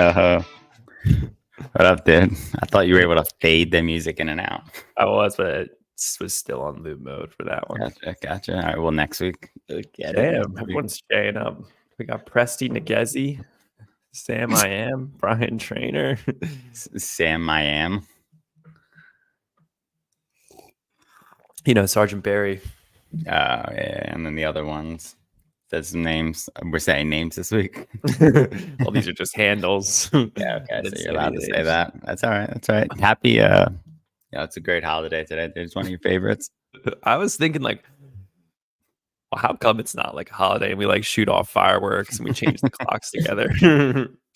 Yo, what up, dude? I thought you were able to fade the music in and out. I was, but it was still on loop mode for that one. Gotcha. All right, well, next week. Damn, everyone's staying up. We got Presti Nagezi, Sam I Am, Brian Trainer. Sam I Am. Sergeant Barry. Yeah, and then the other ones. Said some names. We're saying names this week. Well, these are just handles. Yeah, okay. So you're allowed to say that. That's all right. That's all right. Happy. It's a great holiday today. It's one of your favorites. I was thinking, well, how come it's not like a holiday and we shoot off fireworks and we change the clocks together?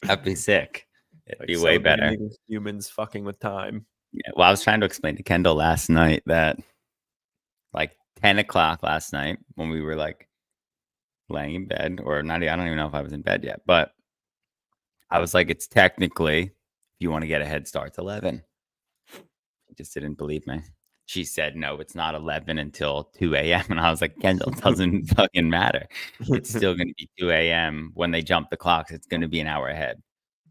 That'd be sick. It'd be way better. Humans fucking with time. Yeah, well, I was trying to explain to Kendall last night that 10 o'clock last night when we were laying in bed, or not, I don't even know if I was in bed yet, but I was like, it's technically, if you want to get a head start, it's 11. She just didn't believe me. She said, no, it's not 11 until 2 a.m. And I was like, Kendall, it doesn't fucking matter. It's still going to be 2 a.m. When they jump the clocks, it's going to be an hour ahead.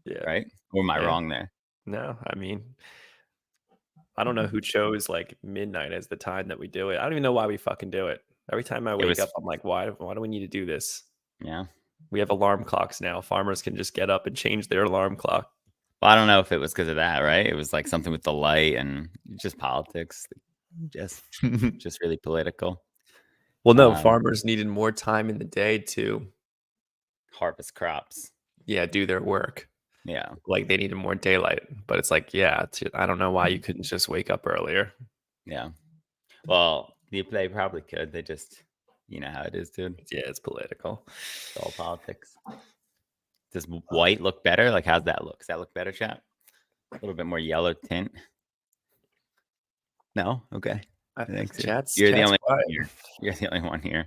Yeah. Right? Or am I wrong there? No, I mean, I don't know who chose midnight as the time that we do it. I don't even know why we fucking do it. Every time I wake up, I'm like, why do we need to do this? Yeah. We have alarm clocks now. Farmers can just get up and change their alarm clock. Well, I don't know if it was because of that, right? It was something with the light and just politics. Just really political. Well, no, farmers needed more time in the day to harvest crops. Yeah, do their work. Yeah. They needed more daylight. But it's I don't know why you couldn't just wake up earlier. Yeah. Well, they probably could. They just, you know how it is, dude. Yeah, it's political. It's all politics. Does white look better? How's that look? Does that look better, chat? A little bit more yellow tint. No? Okay. I think you're the only one here. You're the only one here.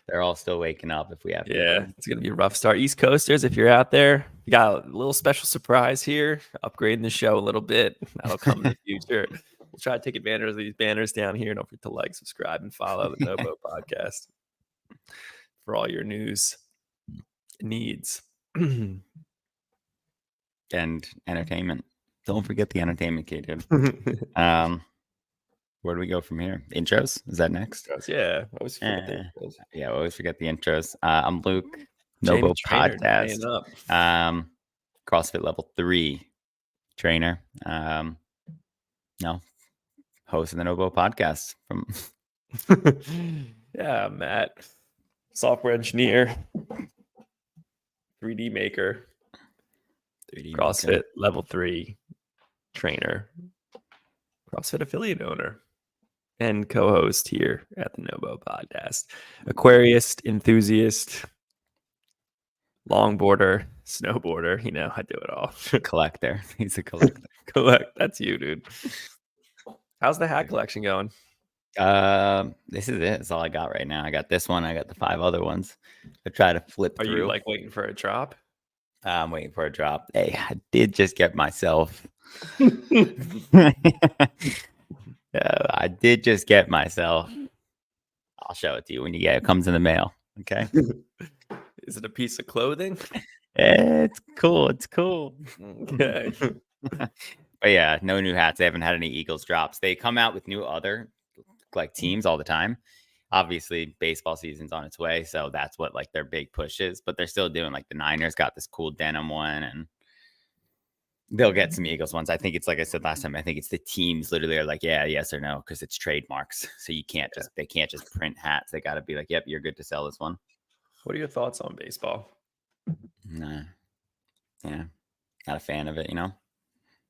They're all still waking up if we have to. Yeah, it's going to be a rough start. East Coasters, if you're out there, we got a little special surprise here, upgrading the show a little bit. That'll come in the future. We'll try to take advantage of these banners down here. Don't forget to subscribe, and follow the Nobo Podcast for all your news needs. And entertainment. Don't forget the entertainment, kid. Where do we go from here? Intros? Is that next? Yeah. I always forget the intros. Yeah, I always forget the intros. I'm Luke. Nobo Podcast. CrossFit level 3 trainer. Host of the Nobo Podcast from yeah, Matt. Software engineer. 3D maker. 3D CrossFit maker. Level 3 trainer. CrossFit affiliate owner. And co-host here at the Nobo Podcast. Aquarist, enthusiast, longboarder, snowboarder. I do it all. Collector. He's a collector. That's you, dude. How's the hat collection going? This is it. That's all I got right now. I got this one. I got the 5 other ones. I try to flip through. Are you waiting for a drop? I'm waiting for a drop. Hey, I did just get myself. I did just get myself. I'll show it to you when you get it. It comes in the mail. Okay. Is it a piece of clothing? It's cool. It's cool. Okay. But yeah, no new hats. They haven't had any Eagles drops. They come out with new other teams all the time. Obviously, baseball season's on its way, so that's what their big push is. But they're still doing the Niners got this cool denim one, and they'll get some Eagles ones. I think it's like I said last time. I think it's the teams literally are yeah, yes or no, because it's trademarks. So you can't they can't just print hats. They got to be yep, you're good to sell this one. What are your thoughts on baseball? Nah, yeah, not a fan of it.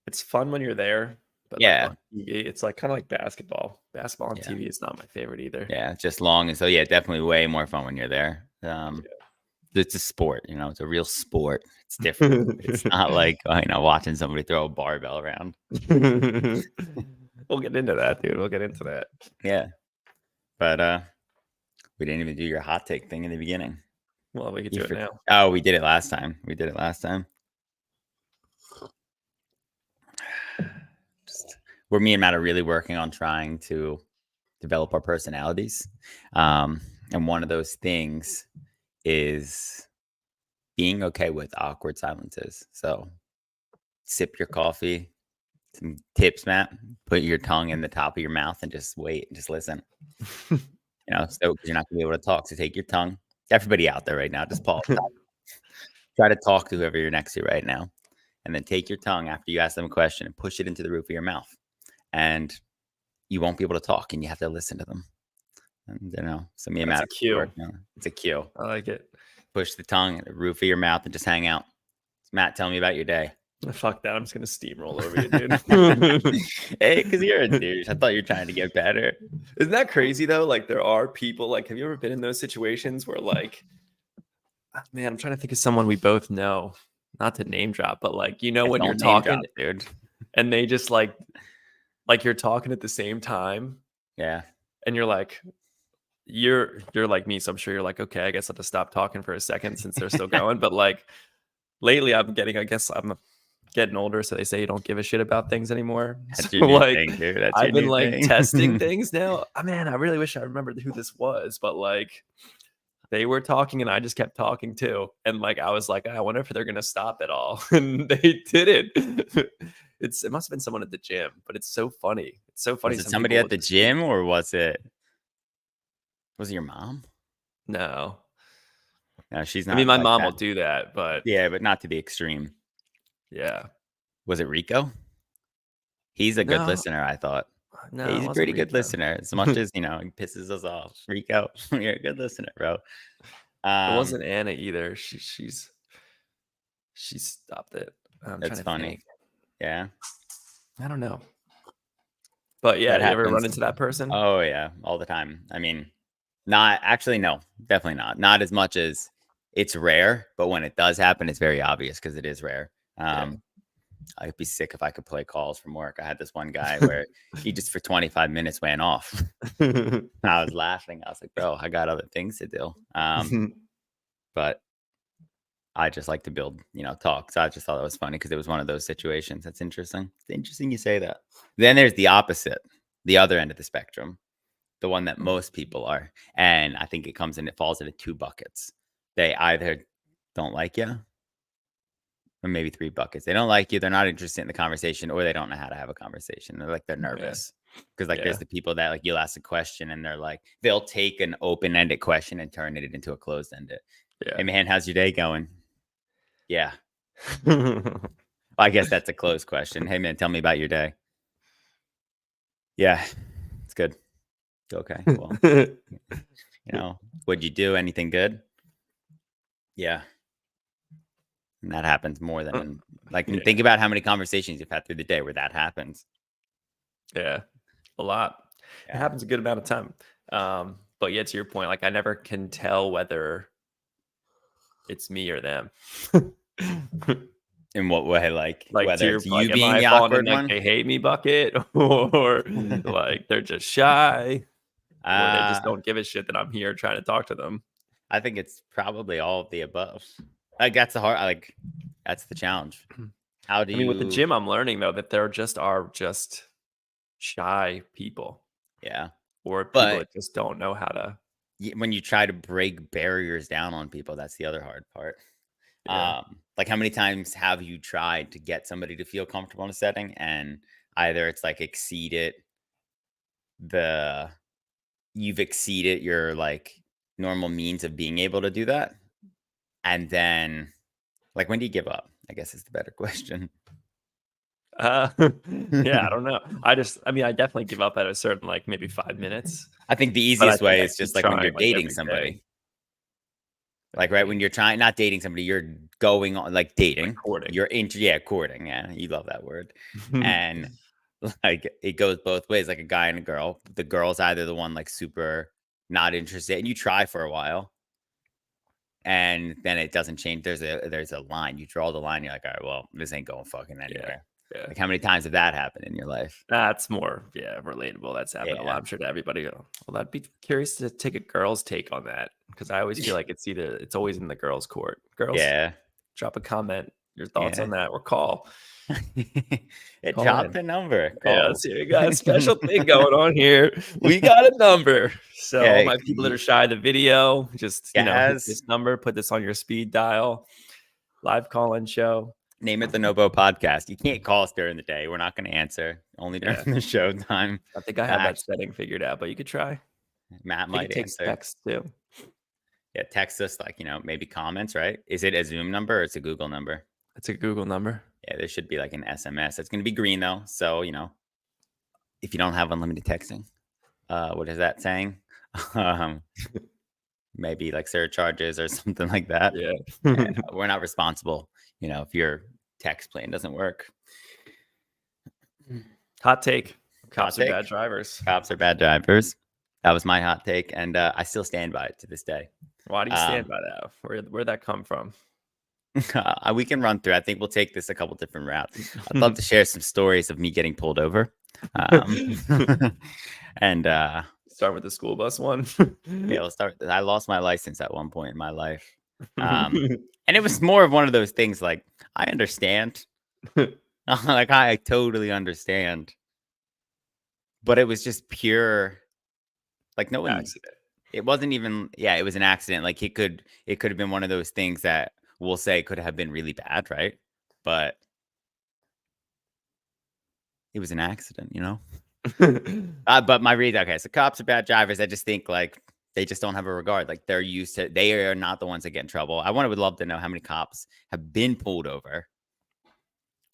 It's fun when you're there, but yeah, on TV, it's kind of like basketball. Basketball on TV is not my favorite either. Yeah, it's just long, and so definitely way more fun when you're there. It's a sport, it's a real sport. It's different. It's not watching somebody throw a barbell around. We'll get into that, dude. We'll get into that. Yeah. But we didn't even do your hot take thing in the beginning. Well, we could do it now. Oh, we did it last time. Where me and Matt are really working on trying to develop our personalities. And one of those things is being okay with awkward silences. So sip your coffee. Some tips, Matt. Put your tongue in the top of your mouth and just wait and just listen. So 'cause you're not gonna be able to talk. So take your tongue. Everybody out there right now, just pause. Try to talk to whoever you're next to right now. And then take your tongue after you ask them a question and push it into the roof of your mouth. And you won't be able to talk and you have to listen to them. And, so me and That's Matt a cue. It's a cue. I like it. Push the tongue at the roof of your mouth and just hang out. Matt, tell me about your day. Fuck that. I'm just going to steamroll over you, dude. Hey, because you're a douche. I thought you were trying to get better. Isn't that crazy, though? Like, there are people, like, have you ever been in those situations where, like, man, I'm trying to think of someone we both know, not to name drop, but, like, when you're talking, dude, and they just, like you're talking at the same time. Yeah. And you're like, you're like me, so I'm sure you're like, okay, I guess I'll just stop talking for a second since they're still going. But, like, lately I'm getting older, so they say you don't give a shit about things anymore. That's So, your new like, thing, dude. That's I've your been new like thing. testing things now. Man, I really wish I remembered who this was, but, like, they were talking and I just kept talking too. And, like, I was like, I wonder if they're gonna stop at all. And they didn't. It must have been someone at the gym, but it's so funny. It's so funny. Was it somebody at the gym or was it your mom? No, she's not. I mean, my like mom that. will do that, but Yeah, but not to the extreme. Yeah. Was it Rico? He's a good No. listener, I thought. No, He's it a wasn't pretty good Rico. listener. As much as, he pisses us off. Rico, you're a good listener, bro. It wasn't Anna either. She stopped it. I'm That's trying to funny. think. Yeah. I don't know. But yeah, That you ever run happens. into that person? Oh yeah, all the time. I mean, no, definitely not. Not as much as it's rare, but when it does happen, it's very obvious because it is rare. I'd be sick if I could play calls from work. I had this one guy where he just for 25 minutes went off. I was laughing. I was like, bro, I got other things to do. But I just like to build, talk. So I just thought it was funny because it was one of those situations. That's interesting. It's interesting you say that. Then there's the opposite, the other end of the spectrum, the one that most people are. And I think it falls into two buckets. They either don't like you, or maybe three buckets. They don't like you. They're not interested in the conversation, or they don't know how to have a conversation. They're nervous. Because there's the people that like you'll ask a question and they're like, they'll take an open-ended question and turn it into a closed-ended. Yeah. Hey man, how's your day going? Yeah. I guess that's a closed question. Hey man, tell me about your day. Yeah, it's good. Okay. Well, what'd you do? Anything good? Yeah. And that happens more than think about how many conversations you've had through the day where that happens. Yeah, a lot. Yeah. It happens a good amount of time. But yeah, to your point, like I never can tell whether it's me or them. In what way? Like whether it's you being the awkward one? They hate me bucket, or like they're just shy, or they just don't give a shit that I'm here trying to talk to them. I think it's probably all of the above. Like that's that's the challenge. How do you? With the gym, I'm learning though that there are just shy people. Yeah. Or people that just don't know how to. When you try to break barriers down on people, that's the other hard part. Yeah. Like how many times have you tried to get somebody to feel comfortable in a setting and either it's like you've exceeded your like normal means of being able to do that. And then like, when do you give up? I guess is the better question. Yeah, I don't know. I definitely give up at a certain, like maybe 5 minutes. I think the easiest way is just like when you're dating somebody. Like, right, when you're not dating somebody, you're going on like dating. Like courting. You're courting. Yeah, you love that word. And like it goes both ways, like a guy and a girl. The girl's either the one like super not interested, and you try for a while, and then it doesn't change. There's a line. You draw the line. You're like, all right, well, this ain't going fucking anywhere. Yeah. Like how many times have that happened in your life? That's more, relatable. That's happened a lot. I'm sure to everybody. Well, I'd be curious to take a girl's take on that because I always feel like it's always in the girls' court. Girls, drop a comment, your thoughts on that, or call. Drop the number. Call. Yeah, so we got a special thing going on here. We got a number. So all my people that are shy of the video, just hit this number, put this on your speed dial, live call-in show. Name it the Nobo Podcast. You can't call us during the day. We're not going to answer. Only during Yeah. the show time. I think I have that setting figured out, but you could try. Matt I think it might takes answer. text too. Yeah, text us like, maybe comments, right? Is it a Zoom number or it's a Google number? It's a Google number. Yeah, there should be like an SMS. It's going to be green though. So, if you don't have unlimited texting, what is that saying? Maybe like surcharges or something like that. Yeah. We're not responsible, if your text plan doesn't work. Hot take. Cops Hot are take? bad drivers. Cops are bad drivers. That was my hot take, and I still stand by it to this day. Why do you stand by that? Where'd that come from? We can run through. I think we'll take this a couple different routes. I'd love to share some stories of me getting pulled over. And start with the school bus one. Yeah, let's start. I lost my license at one point in my life. And it was more of one of those things like, I understand. Like, I totally understand. But it was just pure, like, no one. Accident. It wasn't even, it was an accident. Like, it could have been one of those things that we'll say could have been really bad, right? But it was an accident, But my read, okay, so cops are bad drivers. I just think like they just don't have a regard. Like they are not the ones that get in trouble. I would love to know how many cops have been pulled over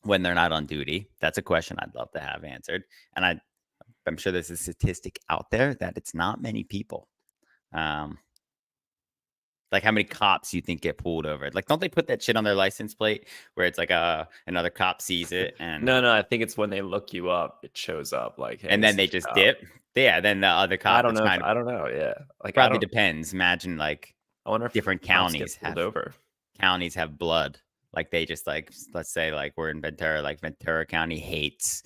when they're not on duty. That's a question I'd love to have answered. And I'm sure there's a statistic out there that it's not many people. Like how many cops you think get pulled over? Like, don't they put that shit on their license plate where it's like another cop sees it and no, I think it's when they look you up, it shows up like, hey, and then they just dip. Yeah, then the other cop. I don't know. I don't know. Yeah, like probably depends. Imagine like I wonder if different counties have over. Counties have blood. Like they just like, let's say like we're in Ventura. Like Ventura County hates.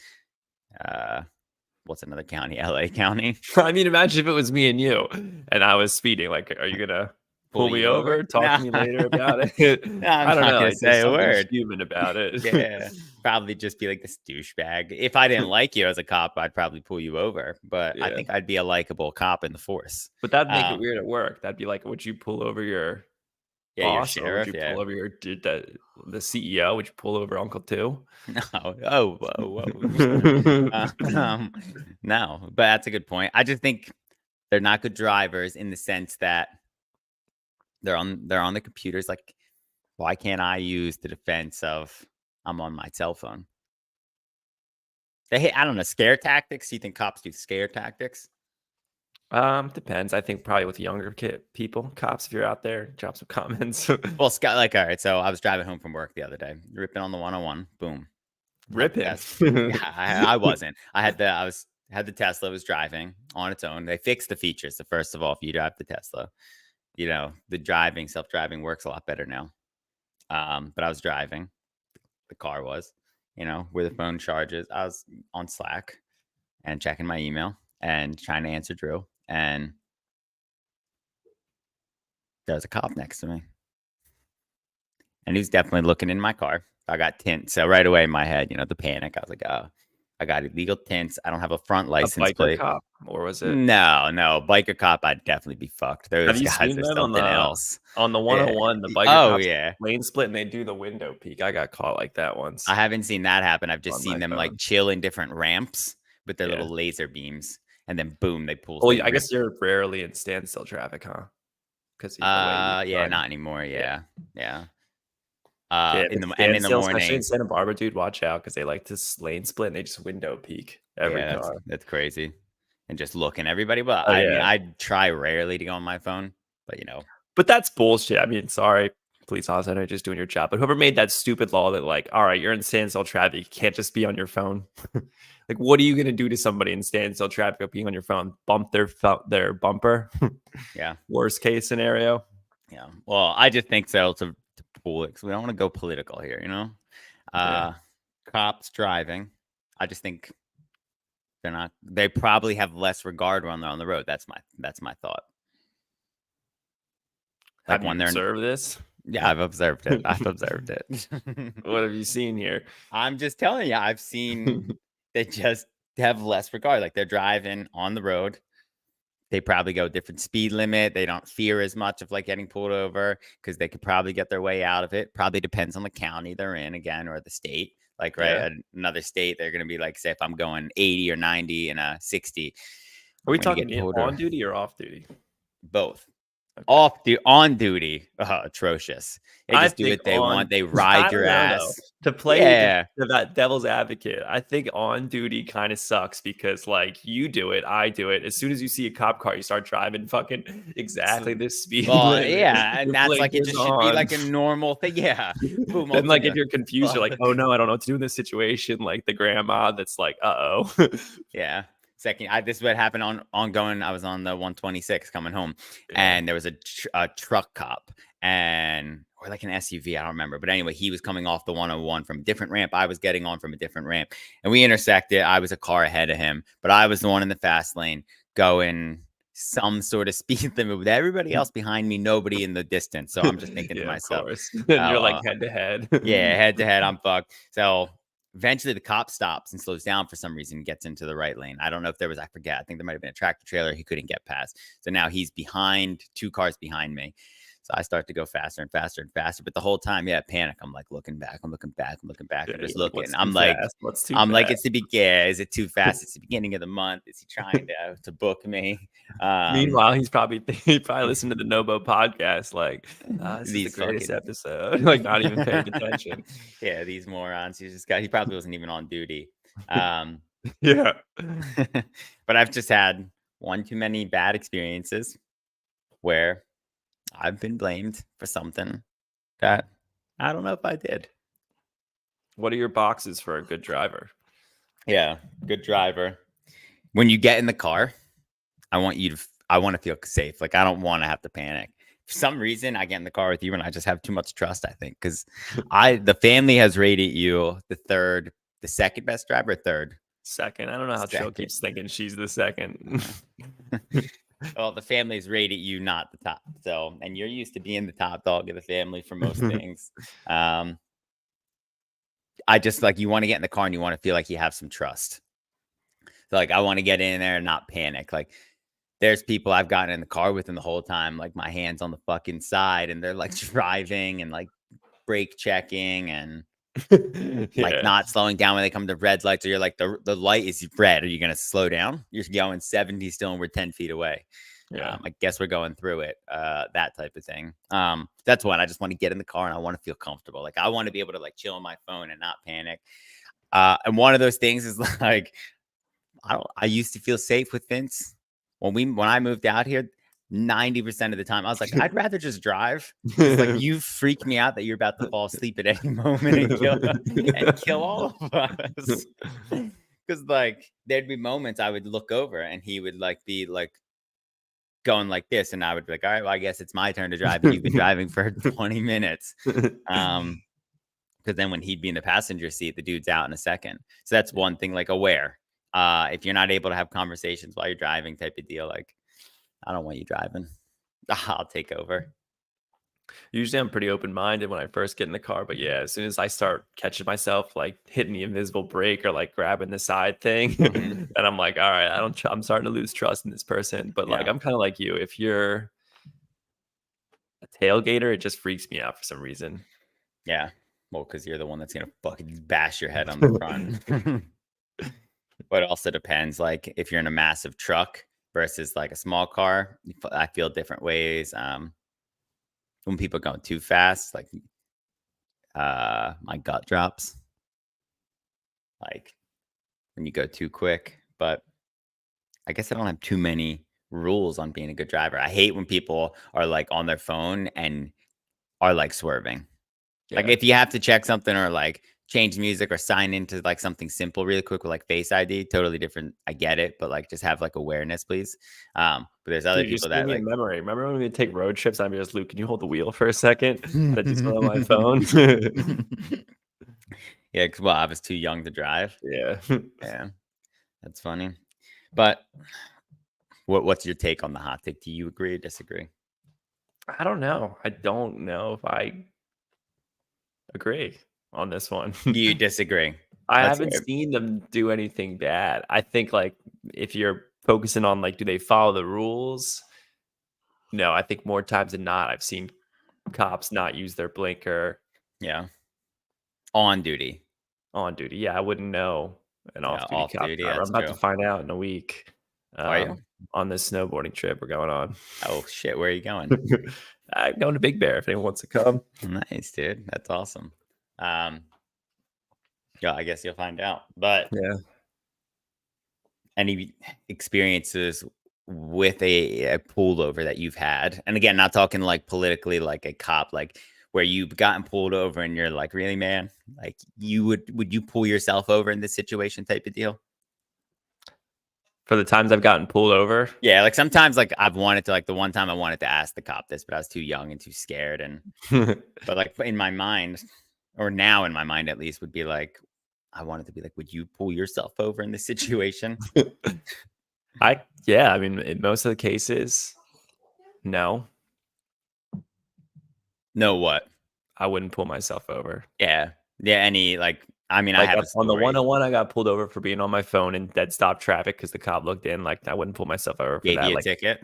What's another county? LA County. I mean, imagine if it was me and you, and I was speeding. Like, are you gonna pull me over? Talk to me later about it. No, I'm I don't not know. gonna say a word. Human about it. Yeah, probably just be like this douchebag. If I didn't like you as a cop, I'd probably pull you over. But I think I'd be a likable cop in the force. But that'd make it weird at work. That'd be like, would you pull over your boss, your sheriff, or would you pull over the CEO? Would you pull over Uncle Two? No. Oh, whoa. No, but that's a good point. I just think they're not good drivers in the sense that they're on the computers. Like, why can't I use the defense of I'm on my cell phone? I don't know, scare tactics. You think cops do scare tactics? Depends. I think probably with younger people, cops, if you're out there, drop some comments. Well, Scott, like, all right. So I was driving home from work the other day, ripping on the 101. Boom. Ripping. I wasn't. I had the Tesla was driving on its own. They fixed the features. So first of all, if you drive the Tesla, the self-driving works a lot better now. But I was driving. The car was, where the phone charges. I was on Slack and checking my email and trying to answer Drew. And there's a cop next to me. And he's definitely looking in my car. I got tints. So right away in my head, the panic. I was like, oh, I got illegal tints. I don't have a front license plate. Cop, or was it? No. Biker cop, I'd definitely be fucked. Those guys are something else. On the 101, the biker cops lane split and they do the window peek. I got caught like that once. I haven't seen that happen. I've just seen them like chill in different ramps with their little laser beams. And then boom, they pull. Well, I guess you're rarely in standstill traffic, huh? Because not anymore. Yeah. In the morning, especially in Santa Barbara, dude, watch out because they like to lane split and they just window peek every car. That's crazy, and just looking everybody. Well, I mean, I try rarely to go on my phone, but But that's bullshit. I mean, sorry, police officer, I know you're just doing your job. But whoever made that stupid law that like, all right, you're in standstill traffic, you can't just be on your phone. Like, what are you gonna do to somebody in standstill traffic being on your phone? Bump their bumper? Yeah. Worst case scenario. Yeah. Well, I just think so. To pull it, because we don't want to go political here, Cops driving. I just think they're not. They probably have less regard when they're on the road. That's my thought. Like, have you observed this? Yeah, I've observed it. What have you seen here? I'm just telling you, I've seen they just have less regard. Like they're driving on the road they probably go different speed limit. They don't fear as much of like getting pulled over because they could probably get their way out of it. Probably depends on the county they're in again or the state. Like, Yeah. right, another state, they're going to be like, say, if I'm going 80 or 90 and a 60, Are I'm we going to talking get pulled over. on duty or off duty? Both. Okay. On duty, atrocious. They I just do think what they want. on They I ride your don't know though. ass. To play Yeah. that devil's advocate, I think on duty kind of sucks because like you do it, I do it. As soon as you see a cop car, you start driving fucking exactly this speed Well, limit. yeah, and Your that's like it blinkers just should be on. like a normal thing. Yeah. Boom, Then open like if the you're confused, you're like, oh fuck. no, I don't know what to do in this situation. Like the grandma that's like, uh-oh. Yeah. Second, this is what happened on going. I was on the 126 coming home, Yeah. and there was a truck cop or like an SUV. I don't remember, but anyway, he was coming off the 101 from a different ramp. I was getting on from a different ramp, and we intersected. I was a car ahead of him, but I was the one in the fast lane going some sort of speed limit with everybody else behind me, nobody in the distance. So I'm just thinking to Yeah, of myself, course. And oh, you're like head to head. yeah, head to head, I'm fucked. So eventually the cop stops and slows down for some reason, gets into the right lane. I don't know if there was, I forget. I think there might have been a tractor trailer he couldn't get past. So now he's behind, 2 cars behind me. So I start to go faster and faster and faster. But the whole time, yeah, panic. I'm like looking back. I'm looking back. I'm looking back. Yeah, I'm just you're like, looking. what's I'm too like, fast? What's too I'm like, fast? is it too fast? It's the beginning of the month. Is he trying to book me? Meanwhile, he probably listened to the Nobo podcast. Like, this is the These greatest fucking episode. Like, not even paying attention. yeah, these morons. He probably wasn't even on duty. Yeah. But I've just had one too many bad experiences where I've been blamed for something that I don't know if I did. What are your boxes for a good driver? Yeah, good driver. When you get in the car, I want to feel safe. Like I don't want to have to panic. For some reason, I get in the car with you and I just have too much trust, I think, because the family has rated you the second best driver, third. Second. I don't know how Chill keeps thinking she's the second. Well, the family's rated you not the top. So, and you're used to being the top dog of the family for most things. I just like you want to get in the car and you want to feel like you have some trust. So, like, I want to get in there and not panic. Like, there's people I've gotten in the car with, and the whole time, like, my hands on the fucking side, and they're like driving and like brake checking and like not slowing down when they come to red lights, or you're like the light is red. Are you gonna slow down? You're going 70 still, and we're 10 feet away. Yeah. I guess we're going through it. That type of thing. That's one. I just want to get in the car and I want to feel comfortable. Like I want to be able to like chill on my phone and not panic. And one of those things is like I used to feel safe with Vince when I moved out here. 90% of the time, I was like, I'd rather just drive. Like you freak me out that you're about to fall asleep at any moment and kill all of us. Because like there'd be moments I would look over and he would like be like going like this, and I would be like, all right, well, I guess it's my turn to drive, and you've been driving for 20 minutes. Because then when he'd be in the passenger seat, the dude's out in a second. So that's one thing, like aware. If you're not able to have conversations while you're driving, type of deal, like I don't want you driving. I'll take over. Usually I'm pretty open-minded when I first get in the car, but yeah, as soon as I start catching myself like hitting the invisible brake or like grabbing the side thing, then I'm like, all right, I'm starting to lose trust in this person. But like, I'm kind of like you. If you're a tailgater, it just freaks me out for some reason. Yeah. Well, because you're the one that's gonna fucking bash your head on the front. But it also depends. Like if you're in a massive truck versus like a small car, I feel different ways. When people are going too fast, like my gut drops. Like when you go too quick. But I guess I don't have too many rules on being a good driver. I hate when people are like on their phone and are like swerving. Yeah. Like if you have to check something or like change music or sign into like something simple really quick with like Face ID, totally different. I get it, but like just have like awareness, please. But there's other Dude, people just give that me like a memory. Remember when we take road trips? I'm just Luke. Can you hold the wheel for a second? I just went on my phone. Yeah, because well, I was too young to drive. Yeah. Yeah, that's funny. But what's your take on the hot take? Do you agree or disagree? I don't know. I don't know if I agree on this one. You disagree? I Let's haven't hear it. seen them do anything bad. I think like if you're focusing on like, do they follow the rules? No, I think more times than not, I've seen cops not use their blinker Yeah. On duty. on duty. Yeah, I wouldn't know an Yeah, off-duty off cop duty. driver. That's I'm about to true. find out in a week. Are you? On this snowboarding trip we're going on. Oh shit, where are you going? I'm going to Big Bear if anyone wants to come. Nice, dude. That's awesome. Yeah, I guess you'll find out. But Yeah. any experiences with a pullover that you've had? And again, not talking like politically, like a cop, like where you've gotten pulled over and you're like, really, man? Like would you pull yourself over in this situation type of deal? For the times I've gotten pulled over. Yeah, like sometimes like I've wanted to, like the one time I wanted to ask the cop this, but I was too young and too scared. And but like in my mind, or now in my mind at least, would be like, I wanted to be like, would you pull yourself over in this situation? I mean, in most of the cases, no, No, what? I wouldn't pull myself over. Yeah. Yeah. Any like, I mean, I Like have a on the story. 101, I got pulled over for being on my phone in dead stop traffic because the cop looked in. Like I wouldn't pull myself over for Gave that. you a Like, ticket.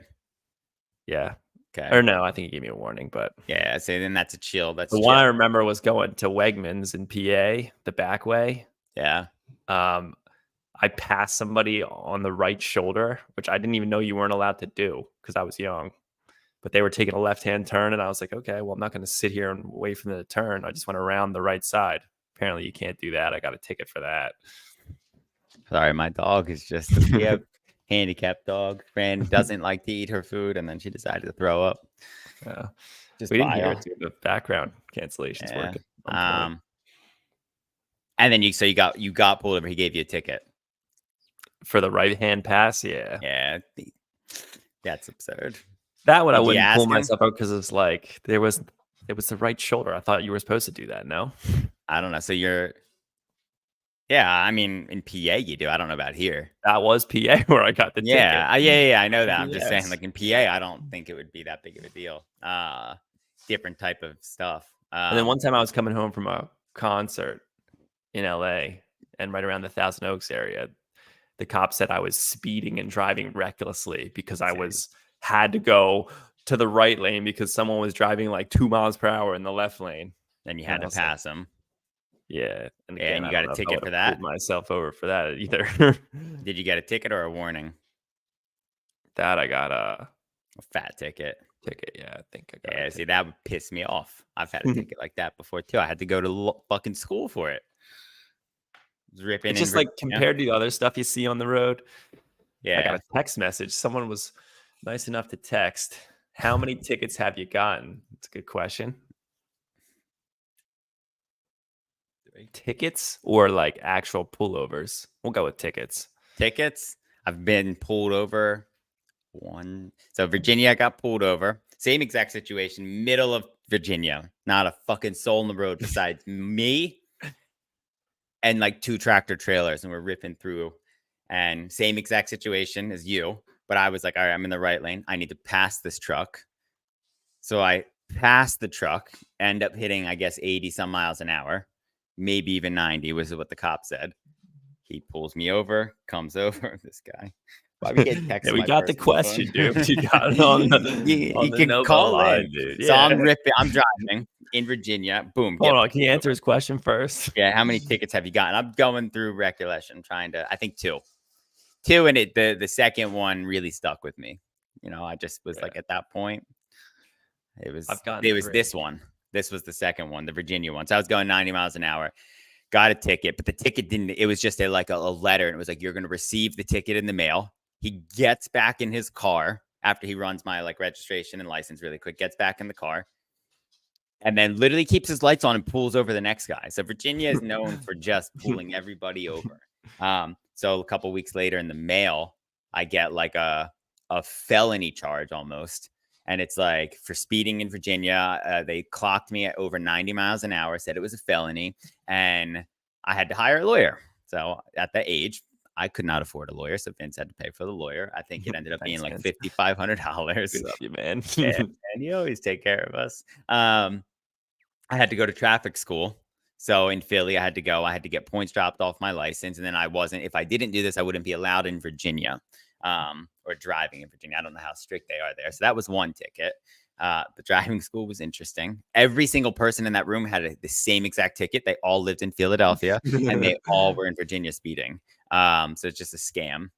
yeah, Okay. or no, I think he gave me a warning. But Yeah. So then that's a chill. That's the chill. one I remember was going to Wegmans in PA, the back way. Yeah. I passed somebody on the right shoulder, which I didn't even know you weren't allowed to do because I was young. But they were taking a left-hand turn, and I was like, okay, well, I'm not going to sit here and wait for them to turn. I just went around the right side. Apparently, you can't do that. I got a ticket for that. Sorry, my dog is just a handicapped dog. Fran doesn't like to eat her food, and then she decided to throw up. Yeah. Just We didn't hear it too. The background cancellations Yeah. working. And then you got pulled over. He gave you a ticket For the right-hand pass, yeah. Yeah. That's absurd. That one I Did you wouldn't pull ask him? myself out because it's like it was the right shoulder. I thought you were supposed to do that. No, I don't know. So yeah. I mean, in PA you do. I don't know about here. that was PA where I got the ticket. Yeah. I know that. I'm just saying, Yes. like in PA, I don't think it would be that big of a deal. Different type of stuff. And then one time I was coming home from a concert in LA and right around the Thousand Oaks area, the cop said I was speeding and driving recklessly because I had to go to the right lane because someone was driving like 2 miles per hour in the left lane. Then you had to pass him. Yeah. And Yeah, and you got a ticket for that? Pulled myself over for that either. Did you get a ticket or a warning? That I got A fat ticket. Yeah, I think I got Yeah, see, that would piss me off. I've had a ticket like that before too. I had to go to fucking school for it. Ripping. It's just like compared to the other stuff you see on the road. Yeah. I got a text message. Someone was nice enough to text. How many tickets have you gotten? It's a good question. Tickets or like actual pullovers? We'll go with tickets. Tickets. I've been pulled over one. So Virginia, I got pulled over. Same exact situation. Middle of Virginia. Not a fucking soul in the road besides me and like 2 tractor trailers. And we're ripping through. And same exact situation as you. But I was like, all right, I'm in the right lane. I need to pass this truck. So I passed the truck, end up hitting, I guess, 80 some miles an hour. Maybe even 90 was what the cop said. He pulls me over, comes over. This guy. Why we get text? Yeah, we got the question, dude. You got it on you can call line, dude. Yeah. So I'm ripping. I'm driving in Virginia. Boom. Hold on. Can you answer his question first? Yeah. How many tickets have you gotten? I'm going through recollection, trying to. I think 2. 2, and the second one really stuck with me. You know, I just was like at that point. It was 3. This one. This was the second one, the Virginia one. So I was going 90 miles an hour, got a ticket, but the ticket didn't, it was just a letter. And it was like, you're going to receive the ticket in the mail. He gets back in his car after he runs my registration and license really quick, gets back in the car and then literally keeps his lights on and pulls over the next guy. So Virginia is known for just pulling everybody over. So a couple weeks later in the mail, I get like a felony charge almost. And it's like for speeding in Virginia, they clocked me at over 90 miles an hour, said it was a felony, and I had to hire a lawyer. So at that age, I could not afford a lawyer, so Vince had to pay for the lawyer. I think it ended up being like $5,500. Good of you, man. And you always take care of us. I had to go to traffic school. So in Philly, I had to get points dropped off my license. And then if I didn't do this, I wouldn't be allowed in Virginia. or driving in Virginia. I don't know how strict they are there. So that was one ticket. But driving school was interesting. Every single person in that room had the same exact ticket. They all lived in Philadelphia and they all were in Virginia speeding. So it's just a scam.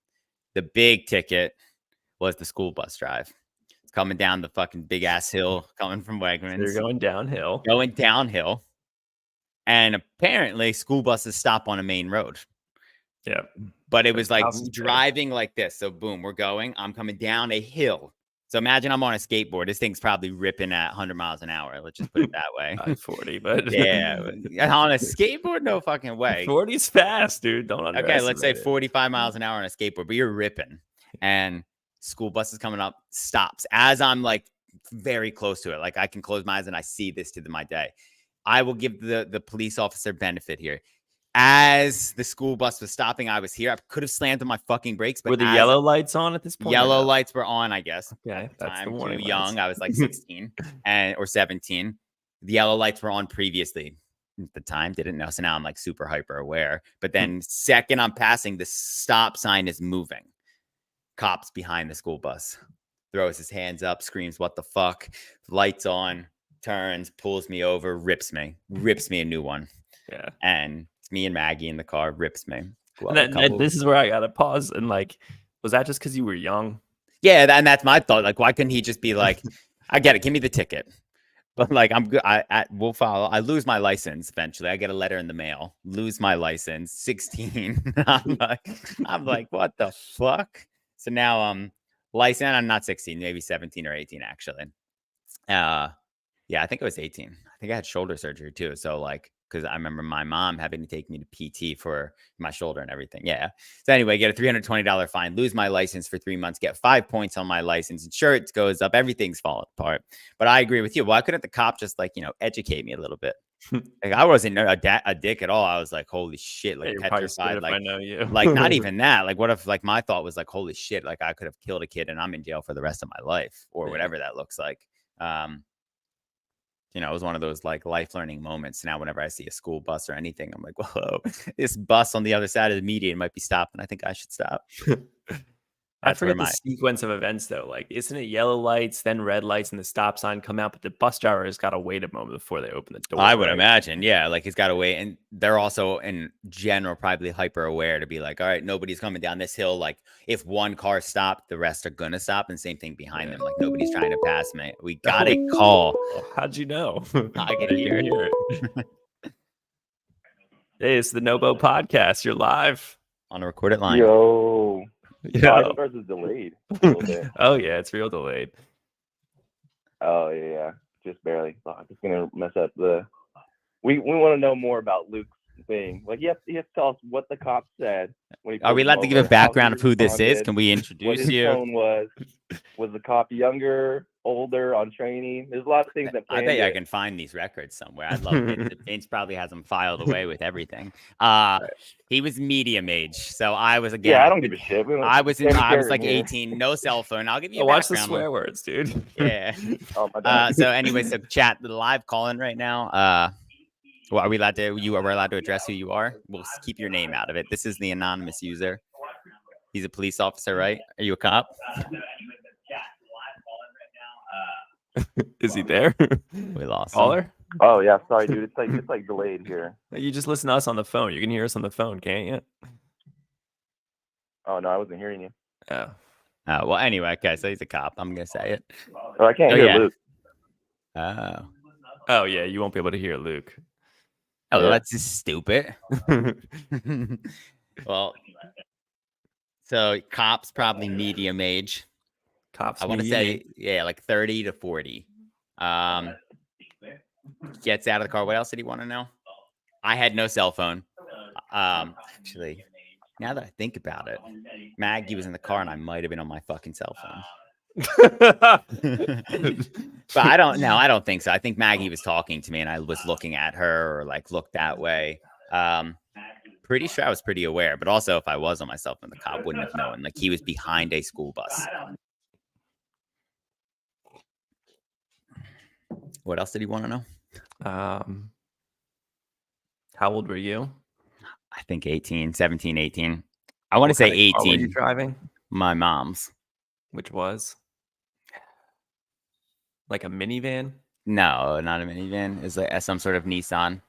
The big ticket was the school bus drive. It's coming down the fucking big ass hill, coming from Wegmans. They're going downhill. Going downhill. And apparently school buses stop on a main road. Yeah. But it was like driving like this. So boom, we're going. I'm coming down a hill. So imagine I'm on a skateboard. This thing's probably ripping at 100 miles an hour. Let's just put it that way. 40, but yeah, on a skateboard, no fucking way. 40's fast, dude. Don't underestimate. Okay, let's say it. 45 miles an hour on a skateboard, but you're ripping. And school bus is coming up, stops as I'm like very close to it. Like I can close my eyes and I see this to my day. I will give the police officer benefit here. As the school bus was stopping, I was here. I could have slammed on my fucking brakes. But were the yellow lights on at this point? Yellow lights were on, I guess. Okay, that's the warning. Too young. I was like 16 or 17. The yellow lights were on previously. At the time, didn't know. So now I'm like super hyper aware. But then second I'm passing, the stop sign is moving. Cops behind the school bus. Throws his hands up, screams, "What the fuck?" Lights on, turns, pulls me over, rips me a new one. Yeah. And it's me and Maggie in the car, rips me. Well, and this is where I gotta pause and like, was that just because you were young? Yeah, and that's my thought. Like, why couldn't he just be like, I get it, give me the ticket. But like, I'm good. We'll follow. I lose my license eventually. I get a letter in the mail. Lose my license. 16. I'm like, what the fuck? So now license. I'm not 16, maybe 17 or 18 actually. Yeah, I think it was 18. I think I had shoulder surgery too. So like, because I remember my mom having to take me to PT for my shoulder and everything. Yeah. So anyway, get a $320 fine, lose my license for 3 months, get 5 points on my license, insurance goes up, everything's falling apart. But I agree with you. Why couldn't the cop just like, educate me a little bit? Like I wasn't a dick at all. I was like, holy shit, like petrified. Like, I know you. Like not even that. Like what if like my thought was like, holy shit, like I could have killed a kid and I'm in jail for the rest of my life or whatever that looks like. It was one of those like life learning moments. Now, whenever I see a school bus or anything, I'm like, whoa, this bus on the other side of the median might be stopping. I think I should stop. I forget the sequence of events though. Like, isn't it yellow lights, then red lights, and the stop sign come out? But the bus driver has got to wait a moment before they open the door. I would imagine, yeah. Like he's got to wait, and they're also in general probably hyper aware to be like, all right, nobody's coming down this hill. Like if one car stopped, the rest are gonna stop, and same thing behind them. Like nobody's trying to pass me. We got a call. How'd you know? I can hear it. Hey, it's the Nobo podcast. You're live on a recorded line. Yo. Yeah, ours is delayed. Oh yeah, it's real delayed. Oh yeah, just barely. Oh, I'm just gonna mess up the. We want to know more about Luke's thing. Like you have to tell us what the cop said when he. Are we allowed to give a background of who this is? Can we introduce what his tone was the cop younger, older, on training? There's a lot of things that. I bet I can find these records somewhere. I'd love it. Vince probably has them filed away with everything. He was medium age, so I was again. Yeah, I don't give a shit. I was like 18, no cell phone. I'll give you. Watch the swear words, dude. Yeah. So anyway, so chat the live calling right now. Well, are we allowed to? We're allowed to address who you are. We'll keep your name out of it. This is the anonymous user. He's a police officer, right? Are you a cop? Is he there? We lost caller. Oh yeah, sorry, dude. It's like delayed here. You just listen to us on the phone. You can hear us on the phone, can't you? Oh no, I wasn't hearing you. Oh. Well, anyway, okay. So he's a cop. I'm gonna say it. Oh, I can't hear Luke. Oh yeah, you won't be able to hear Luke. Oh, yeah. That's just stupid. Well, so cops probably medium age. Cops. I want to say, like 30 to 40. Gets out of the car. What else did he want to know? I had no cell phone. Actually, now that I think about it, Maggie was in the car and I might have been on my fucking cell phone. But I don't think so. I think Maggie was talking to me and I was looking at her or like looked that way. Pretty sure I was pretty aware, but also if I was on my cell phone, the cop wouldn't have known. Like he was behind a school bus. What else did he want to know? How old were you? I think 17, 18. I want to say 18. Were you driving? My mom's. Which was like a minivan. No, not a minivan. It's like some sort of Nissan.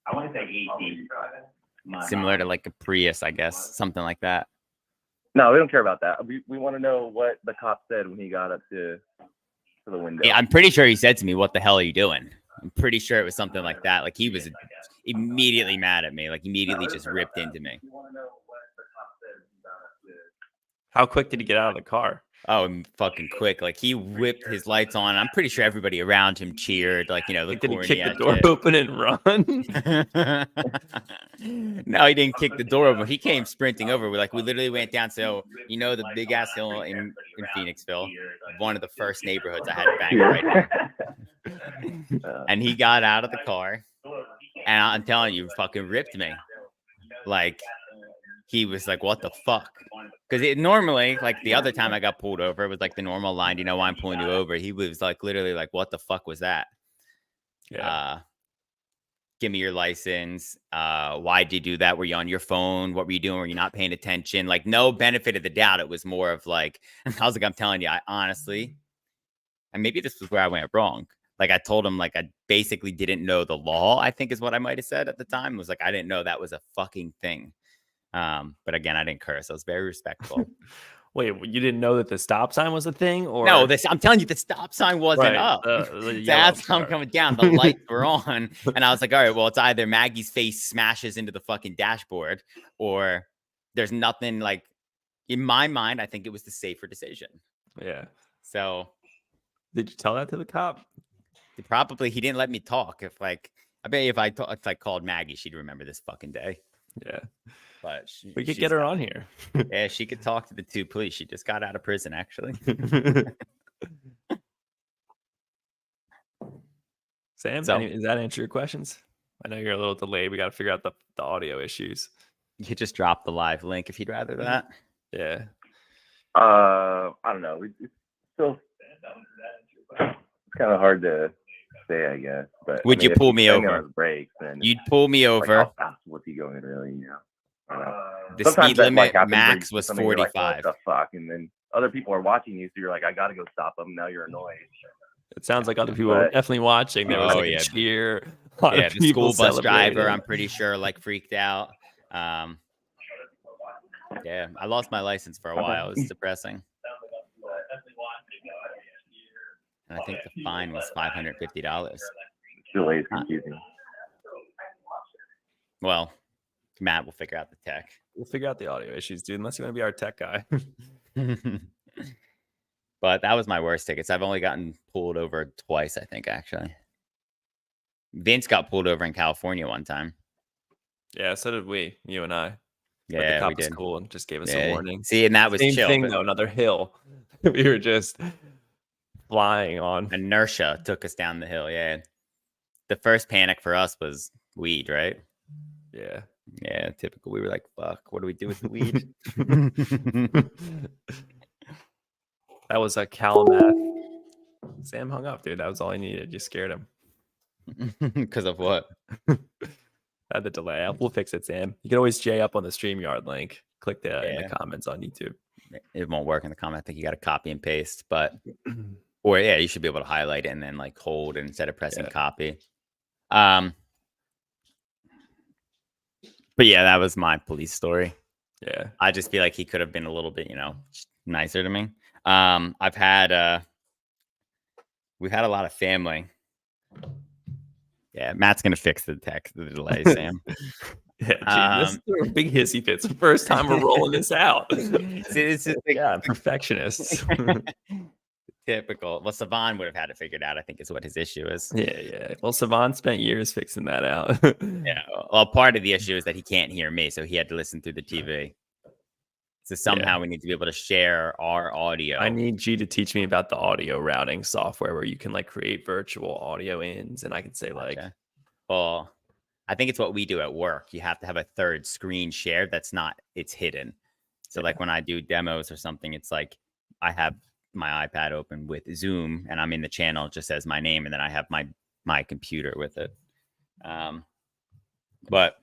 I want to say 18. Similar to like a Prius, I guess. Something like that. No, we don't care about that. We want to know what the cop said when he got up to the window. Yeah, I'm pretty sure he said to me, "What the hell are you doing?" I'm pretty sure it was something like that. Like he was immediately mad at me. Like immediately just ripped into me. How quick did he get out of the car? Oh, fucking quick. Like he whipped his lights on. I'm pretty sure everybody around him cheered. Like, you know, the Like, did he corny kick the ass door shit. open and run? No, he didn't kick the door over. He came sprinting over. We literally went down. So, you know, the big ass hill in Phoenixville, one of the first neighborhoods I had to bang right now. And he got out of the car. And I'm telling you, fucking ripped me. Like, he was like, what the fuck? Because it normally, like the other time I got pulled over, it was like the normal line, you know why I'm pulling you over? He was like literally like, what the fuck was that? Yeah. Give me your license. Why'd you do that? Were you on your phone? What were you doing? Were you not paying attention? Like no benefit of the doubt. It was more of like, I was like, I'm telling you, I honestly, and maybe this was where I went wrong. Like I told him like I basically didn't know the law, I think is what I might have said at the time. It was like, I didn't know that was a fucking thing. But again, I didn't curse. I was very respectful. Wait, you didn't know that the stop sign was a thing, or No, I'm telling you, the stop sign wasn't right, up. the So yellow as I'm part. coming down, the lights were on, and I was like, all right, well, it's either Maggie's face smashes into the fucking dashboard, or there's nothing. Like in my mind, I think it was the safer decision. Yeah. So Did you tell that to the cop? he didn't let me talk. If like I bet you if I called Maggie, she'd remember this fucking day. Yeah. But We could get her on here. Yeah, she could talk to the two police. She just got out of prison, actually. Sam, So- does that answer your questions? I know you're a little delayed. We got to figure out the audio issues. You could just drop the live link if you'd rather that. Yeah. I don't know. It's still it's kind of hard to say, I guess. But Would you if pull he's me banging over? on his brakes, then You'd pull me like, over. how fast was he going? Really, you know. I don't know. The Sometimes speed that, limit like, happens where max you do was something, you're like, 45. what the fuck? And then other people are watching you, so you're like, I gotta go stop them. Now you're annoyed. It sounds like other people were But- definitely watching. There was Oh, like yeah. a cheer. A lot Yeah, of the people school bus driver, celebrating. I'm pretty sure, like freaked out. Yeah, I lost my license for a while. It was depressing. And I think the fine was $550. Delay is confusing. Well, Matt will figure out the tech. We'll figure out the audio issues, dude. Unless you want to be our tech guy. But that was my worst tickets. I've only gotten pulled over twice, I think, actually. Vince got pulled over in California one time. Yeah, so did we. You and I. But the Yeah, cop we was did. cool and just gave us Yeah. a warning. See, and that was Same chill. thing but though. Another hill. We were just flying on. inertia took us down the hill. Yeah. The first panic for us was weed, right? Yeah. Yeah, typical. We were like, fuck, what do we do with the weed? That was a Calumet. Sam hung up, dude. That was all I needed. You scared him. Because of what? Had the delay. We'll fix it, Sam. You can always J up on the StreamYard link. Click that in Yeah. the comments on YouTube. It won't work in the comment. I think you got to copy and paste, but or yeah, you should be able to highlight it and then like hold instead of pressing Yeah. copy. But yeah, that was my police story. Yeah. I just feel like he could have been a little bit, nicer to me. We've had a lot of family. Yeah, Matt's gonna fix the delay, Sam. Yeah, this is a big hissy fit. It's the first time we're rolling this out. See, this is Yeah, perfectionists. typical. Well, Savan would have had it figured out, I think, is what his issue is. Yeah. Well, Savan spent years fixing that out. Yeah. Well, part of the issue is that he can't hear me, so he had to listen through the TV. So somehow we need to be able to share our audio. I need you to teach me about the audio routing software where you can like create virtual audio ins, and I can say like, Gotcha. Well, I think it's what we do at work. You have to have a third screen shared. It's hidden. So like when I do demos or something, it's like I have my iPad open with Zoom and I'm in the channel. It just says my name. And then I have my computer with it. But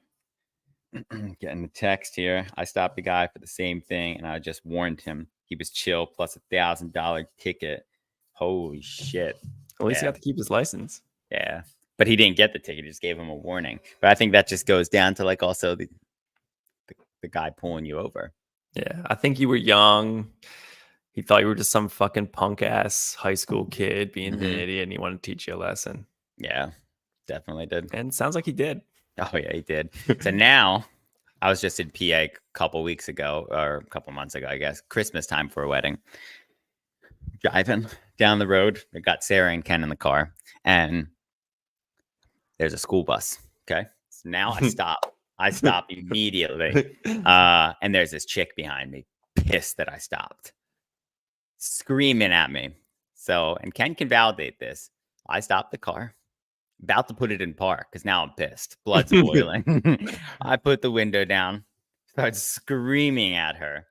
Getting the text here. I stopped the guy for the same thing, and I just warned him he was chill plus $1,000 ticket. Holy shit! At least he Yeah. got to keep his license. Yeah, but he didn't get the ticket. He just gave him a warning. But I think that just goes down to like also the guy pulling you over. Yeah, I think you were young. He thought you were just some fucking punk ass high school kid being an idiot, and he wanted to teach you a lesson. Yeah, definitely did. And it sounds like he did. Oh yeah, he did. So now I was just in PA a couple weeks ago, or a couple months ago, I guess, Christmas time for a wedding. Driving down the road, I got Sarah and Ken in the car, and there's a school bus. Okay, so now I stop. I stop immediately, and there's this chick behind me, pissed that I stopped, screaming at me. So, and Ken can validate this. I stopped the car, about to put it in park because now I'm pissed. Blood's boiling. I put the window down, started screaming at her,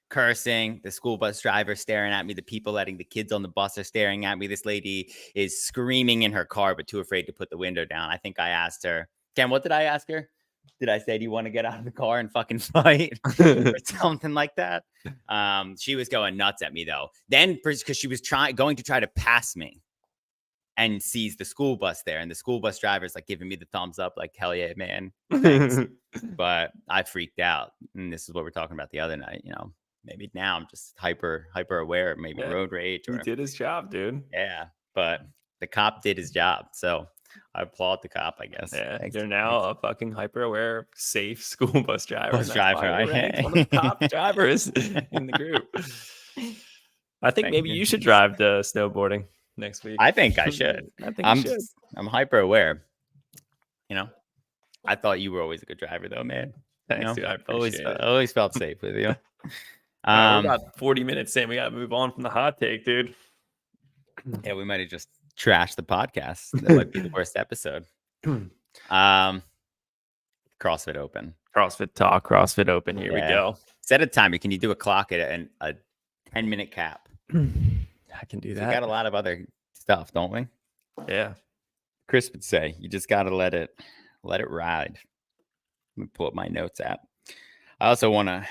cursing. The school bus driver staring at me. The people letting the kids on the bus are staring at me. This lady is screaming in her car, but too afraid to put the window down. I think I asked her, Ken, what did I ask her? Did I say, do you want to get out of the car and fucking fight or something like that? She was going nuts at me though. Then because she was going to try to pass me and sees the school bus there, and the school bus driver's like giving me the thumbs up, like, hell yeah, man. Thanks. But I freaked out. And this is what we're talking about the other night, you know. Maybe now I'm just hyper aware, maybe road rage. He did his job, dude. Yeah, but the cop did his job. So I applaud the cop, I guess. Yeah, Thanks. you're now a fucking hyper aware, safe school bus driver. Bus driver, one of the top drivers in the group. I think maybe you should drive the snowboarding next week. I think I should. I think you should. I'm hyper aware. You know, I thought you were always a good driver, though, man. Thanks, you know? dude. I appreciate it. I always felt safe with you. We got 40 minutes in. We got to move on from the hot take, dude. Yeah, we might have just trashed the podcast. That might be the worst episode. CrossFit Open. CrossFit Talk, CrossFit Open. Here we go. Set a timer. Can you do a clock at a 10-minute cap? I can do that. We got a lot of other stuff, don't we? Yeah. Chris would say you just got to let it ride. Let me pull up my notes app. I also want to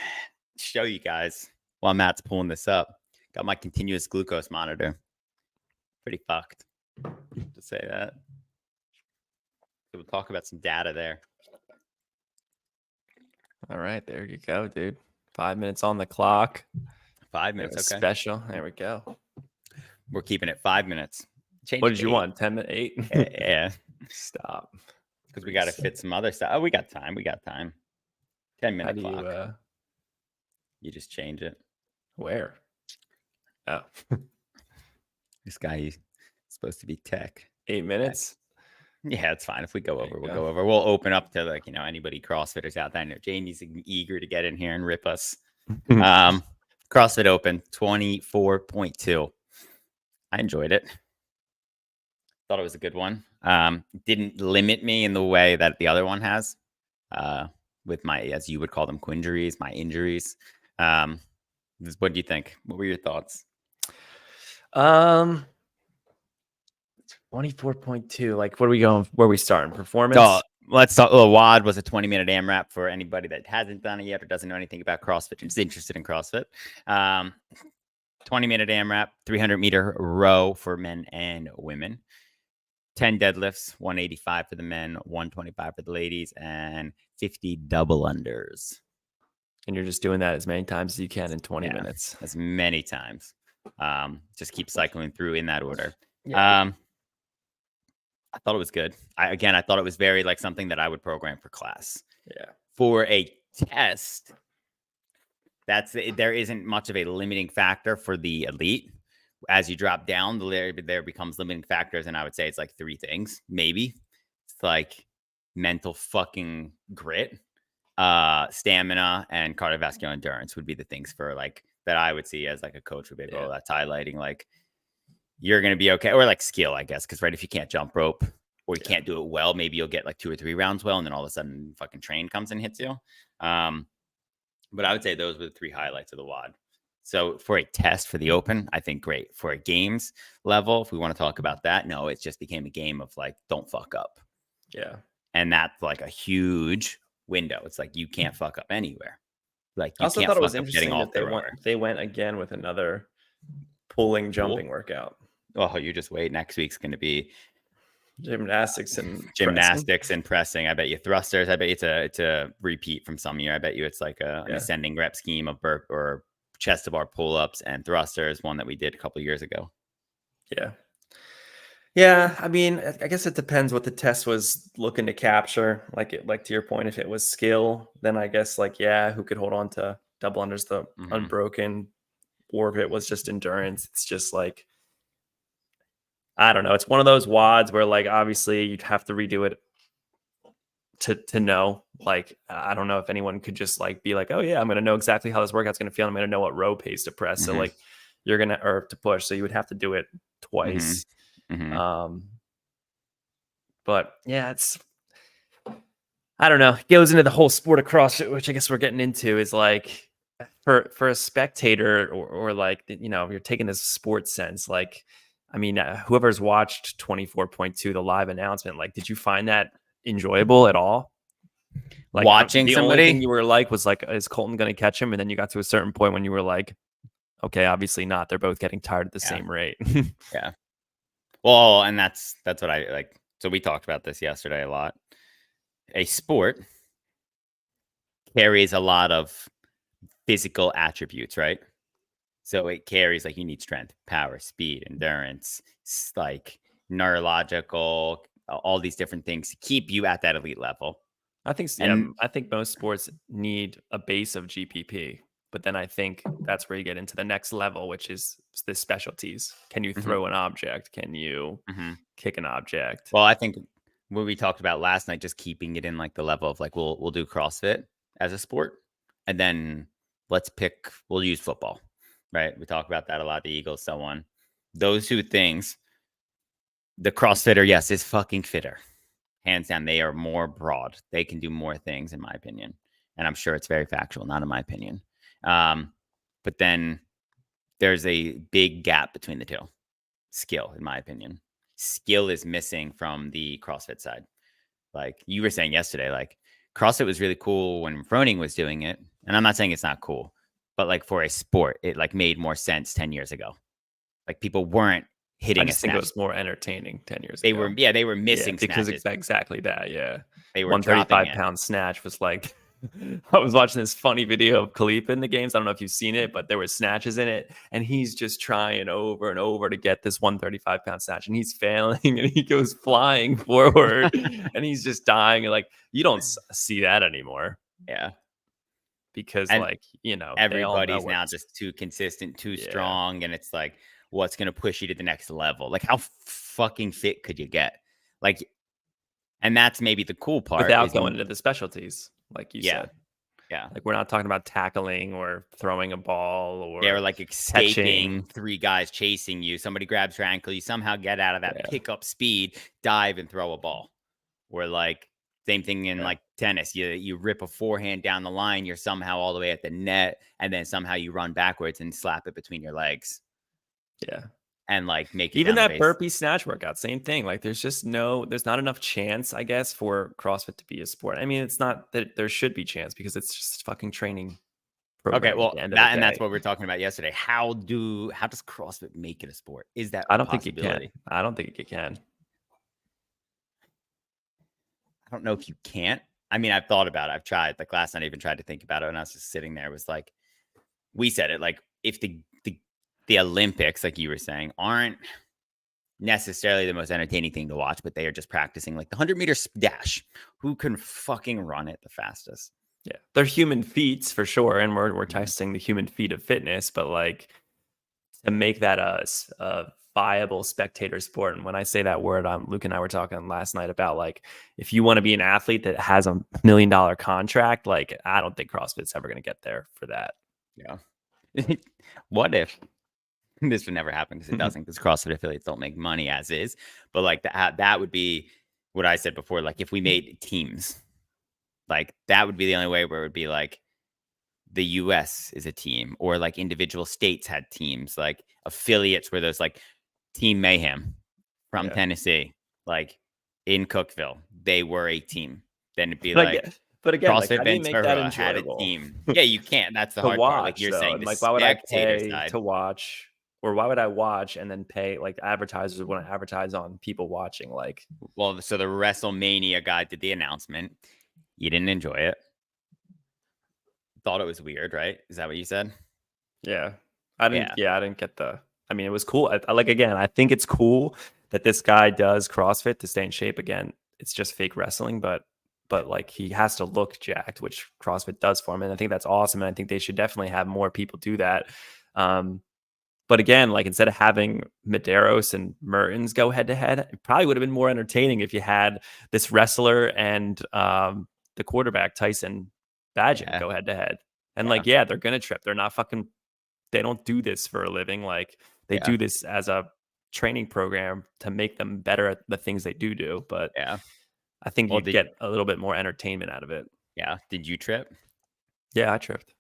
show you guys while Matt's pulling this up. Got my continuous glucose monitor. Pretty fucked to say that. So we'll talk about some data there. All right, there you go, dude. 5 minutes on the clock. 5 minutes, okay. Special. There we go. We're keeping it 5 minutes. What did you want? 10 minutes? 8? Yeah. Stop. Because we got to fit some other stuff. Oh, we got time. 10-minute clock. You just change it. Where? Oh. This guy is supposed to be tech. 8 minutes? Yeah, it's fine. If we go over, we'll go over. We'll open up to anybody CrossFitters out there. I know Jamie's eager to get in here and rip us. CrossFit Open 24.2. I enjoyed it. Thought it was a good one. Didn't limit me in the way that the other one has. With my, as you would call them, quinjuries, my injuries. What do you think? What were your thoughts? 24.2. Like, what are we going? Where are we starting? Performance? Let's talk. WOD was a 20-minute AMRAP for anybody that hasn't done it yet or doesn't know anything about CrossFit and is interested in CrossFit. 20-minute AMRAP, 300-meter row for men and women. 10 deadlifts, 185 for the men, 125 for the ladies, and 50 double unders. And you're just doing that as many times as you can in 20 minutes. As many times. Just keep cycling through in that order. Yeah. I thought it was good. I thought it was very like something that I would program for class. Yeah. For a test, there isn't much of a limiting factor for the elite. As you drop down, there becomes limiting factors, and I would say it's like 3 things, maybe. It's like mental fucking grit, stamina, and cardiovascular endurance would be the things for like that I would see as like a coach would be able that's highlighting like you're going to be okay, or like skill, I guess. Because if you can't jump rope or you can't do it well, maybe you'll get like 2 or 3 rounds well, and then all of a sudden fucking train comes and hits you. But I would say those were the 3 highlights of the WOD. So for a test for the Open, I think great. For a games level, if we want to talk about that, no, it just became a game of like, don't fuck up. Yeah. And that's like a huge window. It's like you can't fuck up anywhere. Like I you also can't thought it was fuck up getting interesting off that the rower. they went again with another pulling jumping Cool. workout. Oh, you just wait. Next week's going to be Gymnastics and pressing. gymnastics and pressing. I bet you thrusters. I bet you it's a repeat from some year. I bet you it's like an ascending rep scheme of burp or chest to bar pull-ups and thrusters, one that we did a couple years ago. Yeah. Yeah, I mean, I guess it depends what the test was looking to capture. Like to your point, if it was skill, then I guess who could hold on to double unders the unbroken, or if it was just endurance, it's just like, I don't know. It's one of those WODs where obviously you'd have to redo it to know. I don't know if anyone could just be like, oh yeah, I'm gonna know exactly how this workout's gonna feel. I'm gonna know what row pace to press. So you're gonna or to push. So you would have to do it twice. But yeah, I don't know. It goes into the whole sport of CrossFit, which I guess we're getting into, is for a spectator or if you're taking this sports sense, I mean, whoever's watched 24.2, the live announcement, did you find that enjoyable at all? Watching the somebody, only thing you were was is Colton going to catch him? And then you got to a certain point when you were like, okay, obviously not. They're both getting tired at the same rate. Yeah. Well, and that's what I like. So we talked about this yesterday a lot. A sport carries a lot of physical attributes, right? So it carries you need strength, power, speed, endurance, neurological, all these different things to keep you at that elite level. I think I think most sports need a base of GPP, but then I think that's where you get into the next level, which is the specialties. Can you throw an object? Can you kick an object? Well, I think what we talked about last night, just keeping it in the level of we'll do CrossFit as a sport, and then we'll use football, right? We talk about that a lot, the Eagles, so on. Those two things, the CrossFitter, yes, is fucking fitter. Hands down, they are more broad. They can do more things, in my opinion. And I'm sure it's very factual, not in my opinion. But then there's a big gap between the two. Skill, in my opinion. Skill is missing from the CrossFit side. Like you were saying yesterday, CrossFit was really cool when Froning was doing it. And I'm not saying it's not cool, but for a sport, it made more sense 10 years ago. People weren't hitting I just think it was more entertaining 10 years ago. They were missing because snatches. Exactly that. Yeah. They were 135-pound snatch was I was watching this funny video of Khalifa in the games. I don't know if you've seen it, but there were snatches in it, and he's just trying over and over to get this 135-pound snatch, and he's failing, and he goes flying forward, and he's just dying. And you don't see that anymore. Yeah, because everybody's now just too consistent, too strong, and it's what's going to push you to the next level? How fucking fit could you get? And that's maybe the cool part without going into the specialties. Like you said. Yeah. We're not talking about tackling or throwing a ball or they're escaping, 3 guys chasing you. Somebody grabs your ankle. You somehow get out of that, pick up speed, dive and throw a ball. Or same thing in tennis. You rip a forehand down the line. You're somehow all the way at the net. And then somehow you run backwards and slap it between your legs. Yeah. And make it even that burpee snatch workout, same thing. There's not enough chance, I guess, for CrossFit to be a sport. I mean, it's not that there should be chance because it's just fucking training program. Okay, well, that's what we were talking about yesterday. How does CrossFit make it a sport? Is that I don't think it can. I don't think it can. I don't know if you can't. I mean, I've thought about it. I've tried. Last night, I even tried to think about it, and I was just sitting there. It was we said it. If the Olympics, like you were saying, aren't necessarily the most entertaining thing to watch, but they are just practicing the 100-meter dash. Who can fucking run it the fastest? Yeah, they're human feats for sure, and we're testing the human feat of fitness. But to make that a viable spectator sport, and when I say that word, Luke and I were talking last night about if you want to be an athlete that has $1 million contract, I don't think CrossFit's ever going to get there for that. Yeah. What if? This would never happen because it doesn't, because CrossFit affiliates don't make money as is. But that would be what I said before. If we made teams, that would be the only way where it would be the US is a team, or individual states had teams, affiliates where there's Team Mayhem from Tennessee, in Cookeville, they were a team. Then it'd be But again, like, how CrossFit do you make that Ventura had a enjoyable? team. Yeah, you can't. That's the To hard part. Like watch you're though, saying, and the like, why would I spectator pay side. to watch, or why would I watch and then pay? Like, advertisers want to advertise on people watching. Like, Well, so the WrestleMania guy did the announcement. You didn't enjoy it. Thought it was weird, right? Is that what you said? yeah, I didn't. Yeah. Yeah, I didn't get the. I mean, it was cool. I like, again, I think it's cool that this guy does CrossFit to stay in shape. Again, it's just fake wrestling, but like, he has to look jacked, which CrossFit does for him, and I think that's awesome. And I think they should definitely have more people do that. But again, like, instead of having Medeiros and Mertens go head to head, it probably would have been more entertaining if you had this wrestler and the quarterback Tyson Badgett go head to head. And like, yeah, they're gonna trip. They're not fucking. They don't do this for a living. Like, they do this as a training program to make them better at the things they do. But I think you'd get a little bit more entertainment out of it. Yeah. Did you trip? Yeah, I tripped.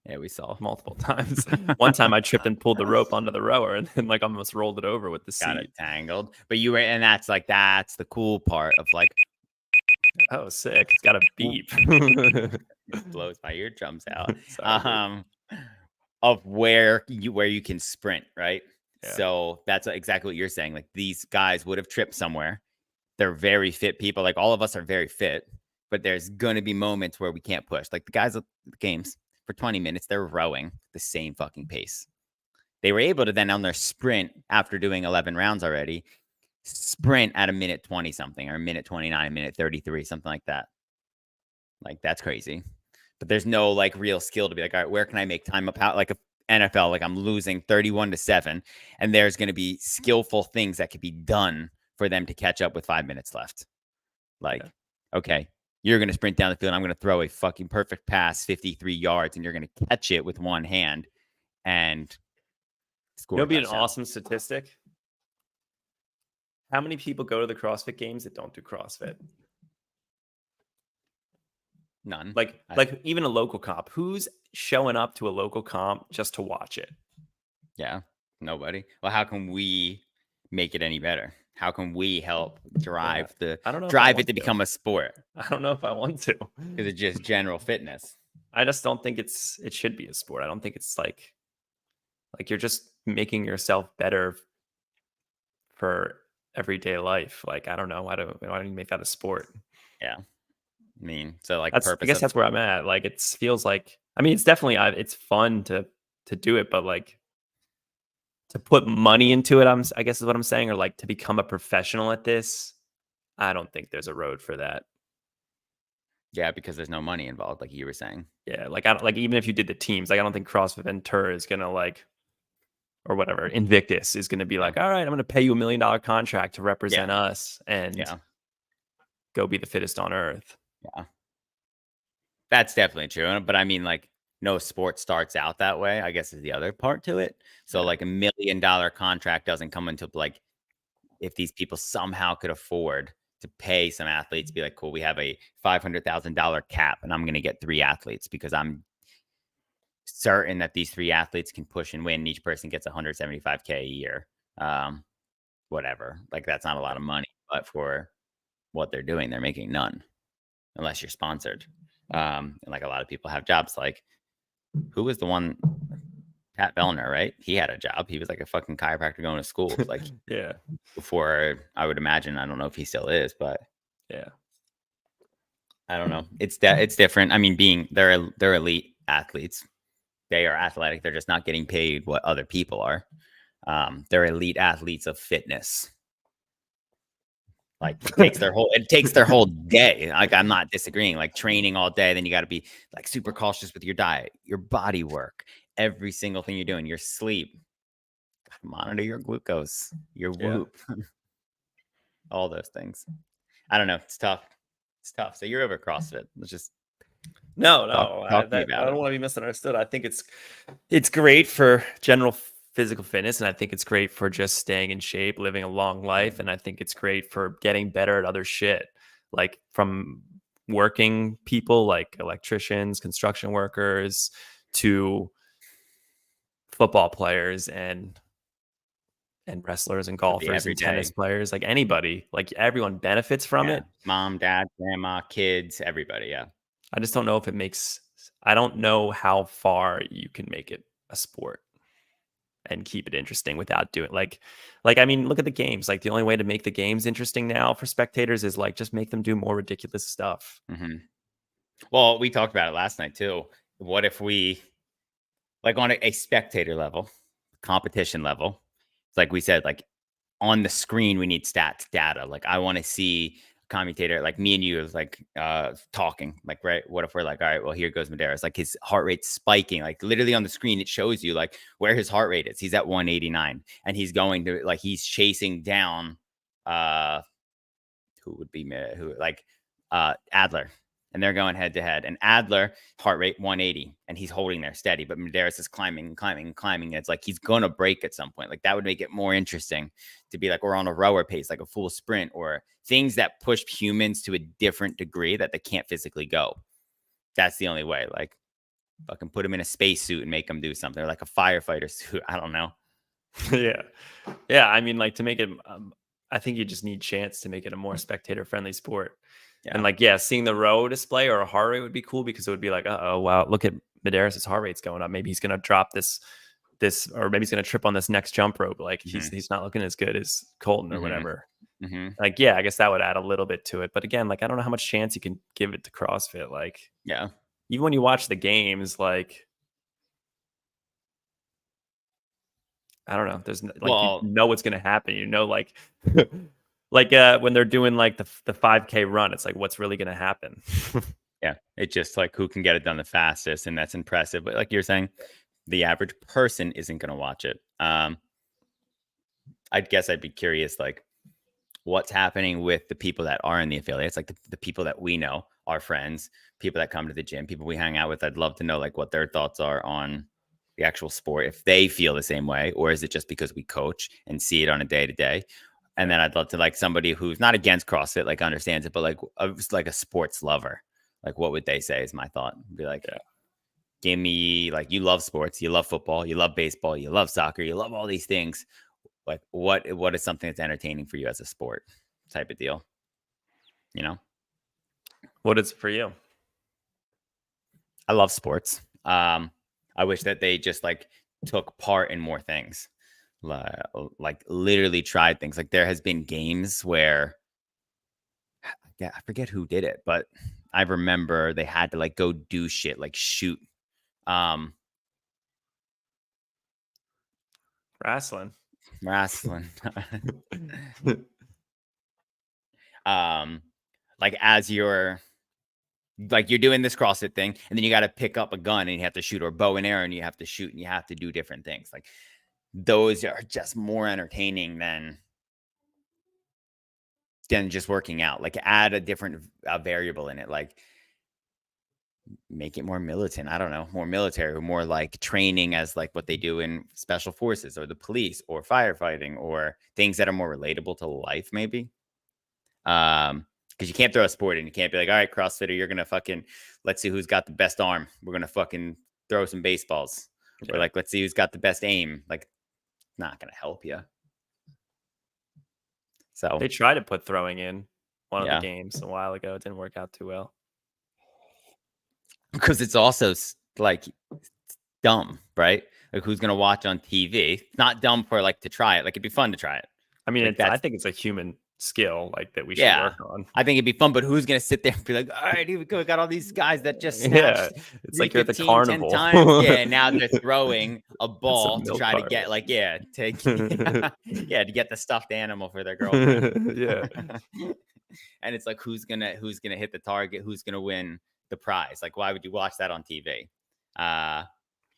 Yeah, we saw multiple times. One time I tripped and pulled the rope onto the rower and then like almost rolled it over with the seat. Got it tangled. But you were, and that's the cool part of like, oh, sick. It's got a beep. blows my eardrums out. Sorry, of where you can sprint, right? Yeah. So that's exactly what you're saying. Like, these guys would have tripped somewhere. They're very fit people. Like, all of us are very fit, but there's going to be moments where we can't push. Like, the guys at the games for 20 minutes, they're rowing the same fucking pace. They were able to then, on their sprint, after doing 11 rounds already, sprint at a minute 20 something, or a minute 29, minute 33, something like that. Like, that's crazy. But there's no like real skill to be like, all right, where can I make time up? How, like a NFL, like I'm losing 31-7, and there's going to be skillful things that could be done for them to catch up with 5 minutes left. Like, okay, you're going to sprint down the field. I'm going to throw a fucking perfect pass, 53 yards, and you're going to catch it with one hand and score. It'll be an awesome statistic. How many people go to the CrossFit games that don't do CrossFit? None. Like even a local comp. Who's showing up to a local comp just to watch it? Yeah, nobody. Well, how can we make it any better? How can we help drive it to become a sport? I don't know if I want to. Because it's just general fitness. I just don't think it should be a sport. I don't think it's like you're just making yourself better for everyday life. Like, I don't know. I don't even make that a sport. Yeah. I mean, so like, I guess that's where I'm at. Like, it feels like, I mean, it's definitely, it's fun to do it, but like, to put money into it, I guess is what I'm saying, or like to become a professional at this, I don't think there's a road for that. Yeah, because there's no money involved, like you were saying. Yeah, like, I don't, like, even if you did the teams, like, I don't think CrossFit Ventura is gonna like, or whatever, Invictus is gonna be like, all right, I'm gonna pay you $1 million contract to represent us and go be the fittest on earth. Yeah, that's definitely true. But I mean, like, no sport starts out that way, I guess, is the other part to it. So like, $1 million contract doesn't come until, like, if these people somehow could afford to pay some athletes, be like, cool, we have a $500,000 cap and I'm going to get 3 athletes because I'm certain that these 3 athletes can push and win. Each person gets $175K a year. Whatever. Like, that's not a lot of money, but for what they're doing, they're making none unless you're sponsored. And like, a lot of people have jobs. Like, who was the one? Pat Vellner, right? He had a job. He was like a fucking chiropractor going to school. Like, before, I would imagine. I don't know if he still is, but I don't know. It's different. I mean, they're elite athletes. They are athletic. They're just not getting paid what other people are. They're elite athletes of fitness. Like, it takes their whole day. Like, I'm not disagreeing. Like, training all day, then you got to be like super cautious with your diet, your body work, every single thing you're doing, your sleep. Monitor your glucose, your whoop, all those things. I don't know. It's tough. So you're over CrossFit. Let's just no. Talk to me about I don't want to be misunderstood. I think it's great for general physical fitness, and I think it's great for just staying in shape, living a long life, and I think it's great for getting better at other shit, like from working people like electricians, construction workers, to football players and and wrestlers and be golfers every and tennis day. players, like anybody, like everyone benefits from Yeah. it. Mom, dad, grandma, kids, everybody. Yeah. I just don't know if it makes. I don't know how far you can make it a sport and keep it interesting without doing like I mean, look at the games. Like the only way to make the games interesting now for spectators is like just make them do more ridiculous stuff. Mm-hmm. Well, we talked about it last night too. What if we, like, on a spectator level, competition level, it's like we said, like on the screen, we need stats, data. Like I want to see a commentator, like me and you, is like talking. Like, right? What if we're like, all right, well, here goes Medeiros. Like his heart rate's spiking. Like literally on the screen, it shows you like where his heart rate is. He's at 189, and he's going to like he's chasing down who would be who like Adler, and they're going head to head. And Adler heart rate 180, and he's holding there steady. But Medeiros is climbing and climbing and climbing. And it's like he's gonna break at some point. Like that would make it more interesting to be like we're on a rower pace, like a full sprint, or things that push humans to a different degree that they can't physically go. That's the only way. Like fucking put him in a spacesuit and make him do something, or like a firefighter suit. I don't know. Yeah. Yeah. I mean, like to make it, I think you just need chance to make it a more spectator friendly sport. Yeah. And like, yeah, seeing the row display or a heart rate would be cool because it would be like, oh, wow, look at Medeiros' heart rate's going up. Maybe he's going to drop this, or maybe he's going to trip on this next jump rope. Like he's not looking as good as Colton or whatever. Like, yeah, I guess that would add a little bit to it. But again, like, I don't know how much chance you can give it to CrossFit. Like, yeah, even when you watch the games, like, I don't know. There's like, you know what's going to happen. You know, like, like when they're doing like the 5K run, it's like, what's really going to happen? Yeah. It's just like who can get it done the fastest. And that's impressive. But like you're saying, the average person isn't going to watch it. I guess I'd be curious, like, what's happening with the people that are in the affiliates, like the people that we know, our friends, people that come to the gym, people we hang out with. I'd love to know like what their thoughts are on the actual sport, if they feel the same way, or is it just because we coach and see it on a day to day? And then I'd love to like somebody who's not against CrossFit, like understands it, but like a sports lover, like what would they say is my thought. Be like, give me, like, you love sports, you love football, you love baseball, you love soccer, you love all these things. Like what is something that's entertaining for you as a sport type of deal? You know, what is it for you? I love sports. I wish that they just like took part in more things, like literally tried things. Like there has been games where I forget who did it, but I remember they had to like go do shit, like shoot. Wrestling. Like as you're doing this CrossFit thing, and then you got to pick up a gun and you have to shoot, or bow and arrow and you have to shoot, and you have to do different things. Like those are just more entertaining than just working out. Like add a different variable in it, like make it more militant. I don't know, more military, or more like training as like what they do in special forces or the police or firefighting, or things that are more relatable to life, maybe. Because you can't throw a sport and you can't be like, all right, CrossFitter, you're gonna fucking, let's see who's got the best arm. We're gonna fucking throw some baseballs. Or like, let's see who's got the best aim. Like, not gonna help you. So they tried to put throwing in one of the games a while ago. It didn't work out too well. Because it's also like dumb, right? Like who's gonna watch on TV? Not dumb for like to try it. Like it'd be fun to try it. I mean, I think it's a human skill like that we should work on. I think it'd be fun, but who's gonna sit there and be like, all right, here we go, we got all these guys that just snatched it's like you're at the carnival 10 times. Now they're throwing a ball to try to get like to get the stuffed animal for their girlfriend. And it's like who's gonna hit the target, who's gonna win the prize. Like why would you watch that on TV?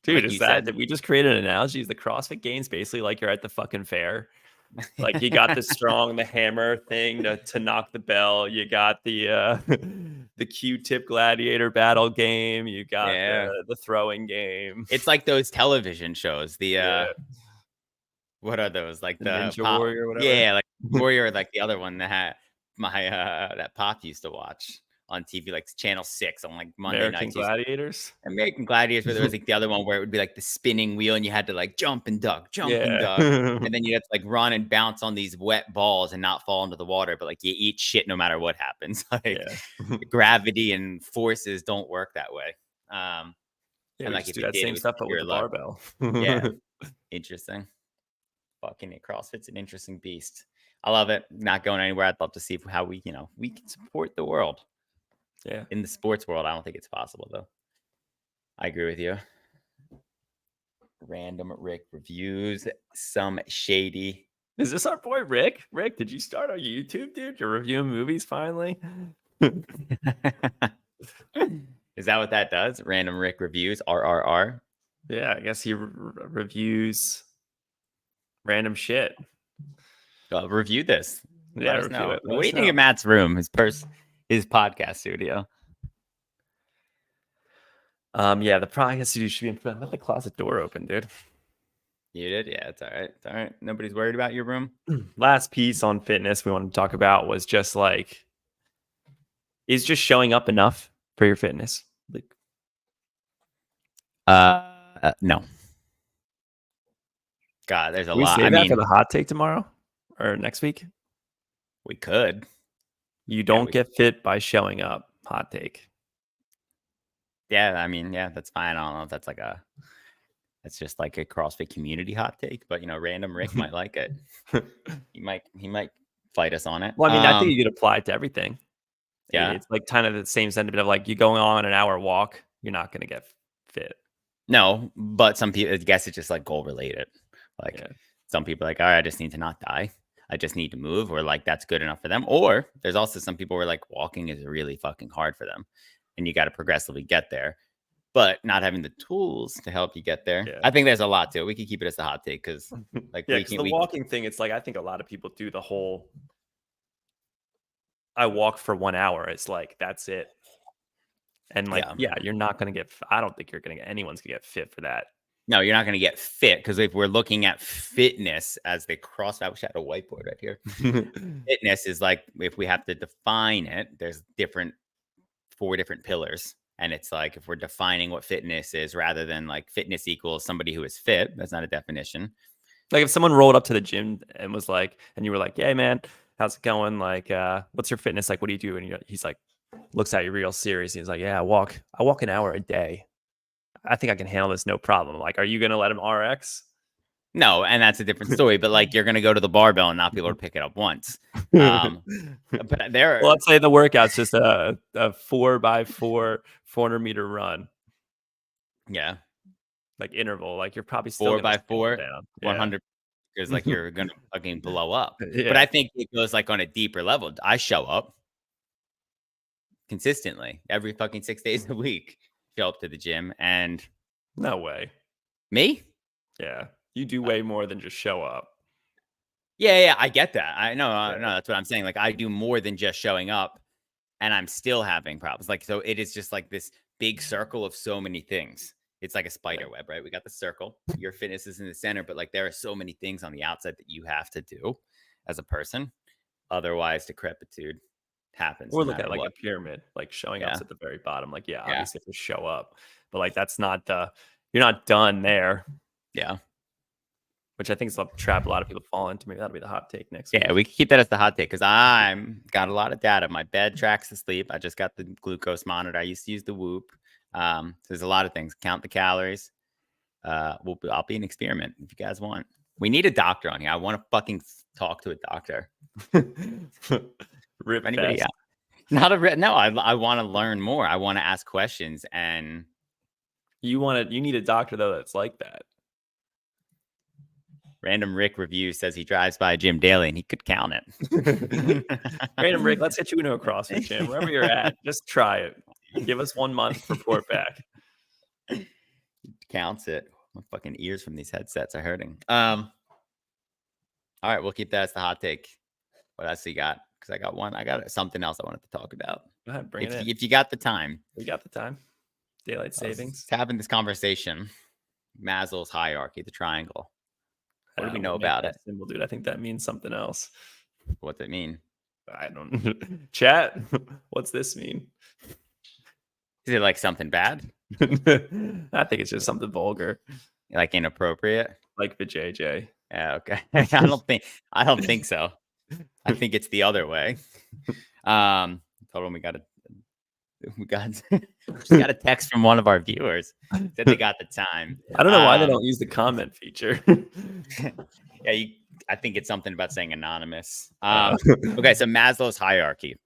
Dude, is that we just created an analogy? Is the CrossFit Games basically like you're at the fucking fair? Like you got the hammer thing to knock the bell. You got the Q-tip gladiator battle game. You got the throwing game. It's like those television shows. What are those? Like the Ninja Warrior or whatever. Yeah, like Warrior, like the other one that my that Pop used to watch on TV, like Channel 6 on like Monday American nights. Gladiators. American Gladiators, where there was like the other one where it would be like the spinning wheel and you had to like jump and duck. Yeah. And then you had to like run and bounce on these wet balls and not fall into the water, but like you eat shit no matter what happens. Like Yeah. gravity and forces don't work that way. Yeah, and we like just if do it that did, it same was stuff, but with pure the luck. barbell. Yeah. Interesting. Fucking it. CrossFit's an interesting beast. I love it. Not going anywhere. I'd love to see how we can support the world. Yeah. In the sports world, I don't think it's possible though. I agree with you. Random Rick reviews some shady. Is this our boy Rick? Rick, did you start on YouTube, dude? You're reviewing movies finally? Is that what that does? Random Rick reviews, RRR. Yeah, I guess he reviews random shit. Review this. Yeah, Let us review know. it. Let What do us you think know. of Matt's room, his podcast studio? Yeah, the podcast studio should be in front. Let the closet door open, dude. You did? Yeah, it's all right. It's all right. Nobody's worried about your room. Last piece on fitness we wanted to talk about was just like, is just showing up enough for your fitness? Like, no. God, there's a can we lot. save I that mean, for the hot take tomorrow or next week? we could. You don't we- get fit by showing up. Hot take. Yeah, I mean, yeah, that's fine. I don't know if that's that's just like a CrossFit community hot take, but Random Rick might like it. He might fight us on it. Well, I mean, I think you could apply it to everything. Yeah. It's like kind of the same sentiment of like you going on an hour walk, you're not going to get fit. No, but some people, I guess it's just like goal related. Like Yeah. some people are like, all right, I just need to not die. I just need to move, or like that's good enough for them. Or there's also some people where like walking is really fucking hard for them and you got to progressively get there, but not having the tools to help you get there. Yeah. I think there's a lot to it. We could keep it as a hot take because like Yeah, because the walking thing, it's like I think a lot of people do the whole I walk for 1 hour. It's like that's it. And like, yeah, you're not gonna get I don't think anyone's gonna get fit for that. No, you're not going to get fit because if we're looking at fitness as the I wish I had a whiteboard right here. Fitness is like if we have to define it, there's 4 different pillars. And it's like if we're defining what fitness is rather than like fitness equals somebody who is fit, that's not a definition. Like if someone rolled up to the gym and was like, and you were like, "Hey man, how's it going? Like, what's your fitness? Like, what do you do?" And he's like, looks at you real serious. He's like, "Yeah, I walk an hour a day. I think I can handle this no problem." Like, are you gonna let him RX? No, and that's a different story. But like you're gonna go to the barbell and not be able to pick it up once. But there Well, let's say the workout's just a 4x4 400-meter run. Yeah. Like interval. Like you're probably still 4x4 down. 100 because like you're gonna fucking blow up. Yeah. But I think it goes like on a deeper level. I show up consistently every fucking 6 days a week. Show up to the gym and No way. me? Yeah. You do way more than just show up. Yeah, I get that. I know, Yeah. no, that's what I'm saying. Like I do more than just showing up and I'm still having problems. Like, so it is just like this big circle of so many things. It's like a spider web, right? We got the circle, your fitness is in the center, but like there are so many things on the outside that you have to do as a person. Otherwise, decrepitude happens. Or no look matter at like what. a pyramid, like showing up's Yeah. at the very bottom. Like, yeah, Yeah. obviously you have to show up, but like that's not you're not done there. Yeah. Which I think is a trap a lot of people fall into. Maybe that'll be the hot take next week. Yeah, we can keep that as the hot take because I'm got a lot of data. My bed tracks the sleep. I just got the glucose monitor. I used to use the Whoop. So there's a lot of things. Count the calories. I'll be an experiment if you guys want. We need a doctor on here. I want to fucking talk to a doctor. Rip Anybody? fest. Not a no. I want to learn more. I want to ask questions and You need a doctor though that's like that. Random Rick review says he drives by a gym daily and he could count it. Random Rick, let's get you into a CrossFit gym wherever you're at. Just try it. Give us 1 month, report back. Counts it. My fucking ears from these headsets are hurting. All right, we'll keep that as the hot take. What else you got? Because I got something else I wanted to talk about. Go ahead, bring it in. If you got the time. We got the time. Daylight savings. Having this conversation. Maslow's hierarchy, the triangle. What do we know about it? Symbol, dude. I think that means something else. What's it mean? I don't chat. What's this mean? Is it like something bad? I think it's just something vulgar, Like inappropriate? like the JJ. Yeah, okay. I don't think so. I think it's the other way. Told him we got just got a text from one of our viewers. Said they got the time. I don't know why they don't use the comment feature. Yeah, I think it's something about saying anonymous. Okay, so Maslow's hierarchy.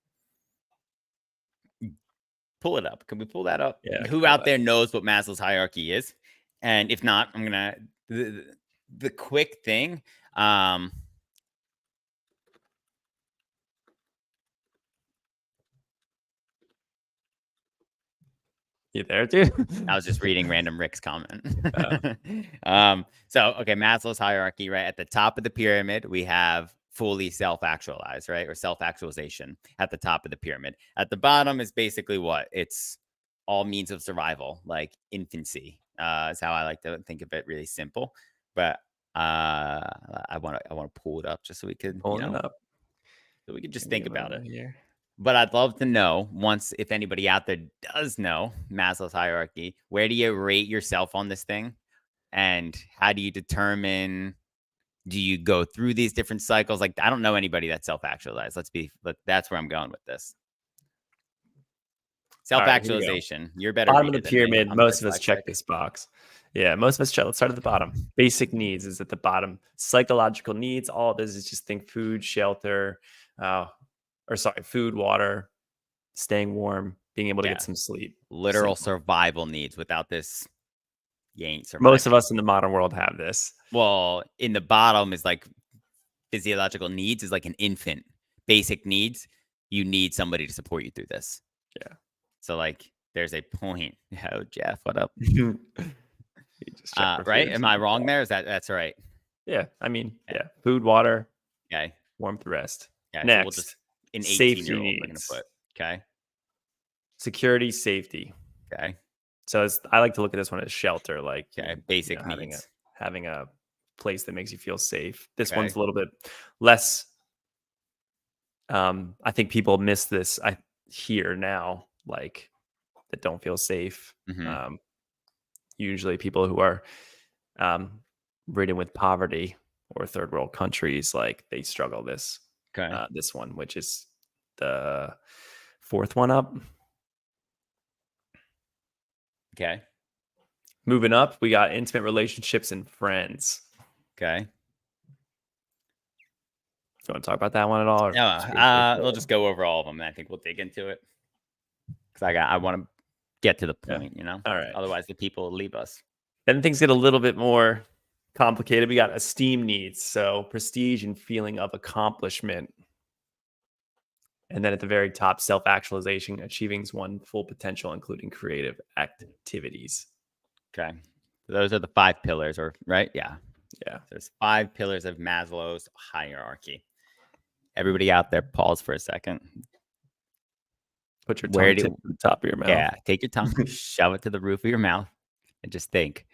Pull it up. Can we pull that up? Yeah. Who out there knows what Maslow's hierarchy is? And if not, I'm gonna the quick thing. You there, dude? I was just reading Random Rick's comment. Oh. So okay, Maslow's hierarchy, right? At the top of the pyramid, we have fully self-actualized, right? Or self-actualization at the top of the pyramid. At the bottom is basically what? It's all means of survival, like infancy. Is how I like to think of it, really simple. But I want to pull it up just so we could, Pulling it up. so we could just Give me think a about it. moment here. But I'd love to know, once, if anybody out there does know Maslow's hierarchy, where do you rate yourself on this thing? And how do you determine, do you go through these different cycles? Like, I don't know anybody that's self-actualized. That's where I'm going with this. Self-actualization. You're better. Bottom of the reader than me. pyramid. I'm Most of us dyslexic. check this box. Yeah, most of us check. Let's start at the bottom. Basic needs is at the bottom. Psychological needs. All it is just think food, shelter, food, water, staying warm, being able to get some sleep. Literal Simple. survival needs. Without this, you ain't surviving. Most of us in the modern world have this. Well, in the bottom is like physiological needs is like an infant. Basic needs, you need somebody to support you through this. Yeah. So like there's a point. Oh, Jeff, what up? Just right? Am I wrong there? That's right? Yeah. I mean, yeah. Food, water. Okay. Warmth, rest. Yeah. Next, so we'll just an 18-year-old we're gonna put. Okay. Security, safety. Okay. So I like to look at this one as shelter, like basic needs. Having a place that makes you feel safe. This Okay. one's a little bit less. I think people miss this. I hear now, like, that don't feel safe. Mm-hmm. Usually, people who are ridden with poverty or third world countries, like they struggle this. Okay. This one, which is the fourth one up. Okay. Moving up, we got intimate relationships and friends. Okay. Do you want to talk about that one at all? No, we'll just go over all of them, and I think we'll dig into it. Because I want to get to the point, All right. Otherwise, the people will leave us. Then things get a little bit more complicated. We got esteem needs, so prestige and feeling of accomplishment. And then at the very top, self-actualization, achieving one's full potential, including creative activities. Okay. So those are the 5 pillars, right? Yeah. Yeah. There's 5 pillars of Maslow's hierarchy. Everybody out there, pause for a second. Put your tongue to the top of your mouth. Yeah. Take your tongue, shove it to the roof of your mouth, and just think.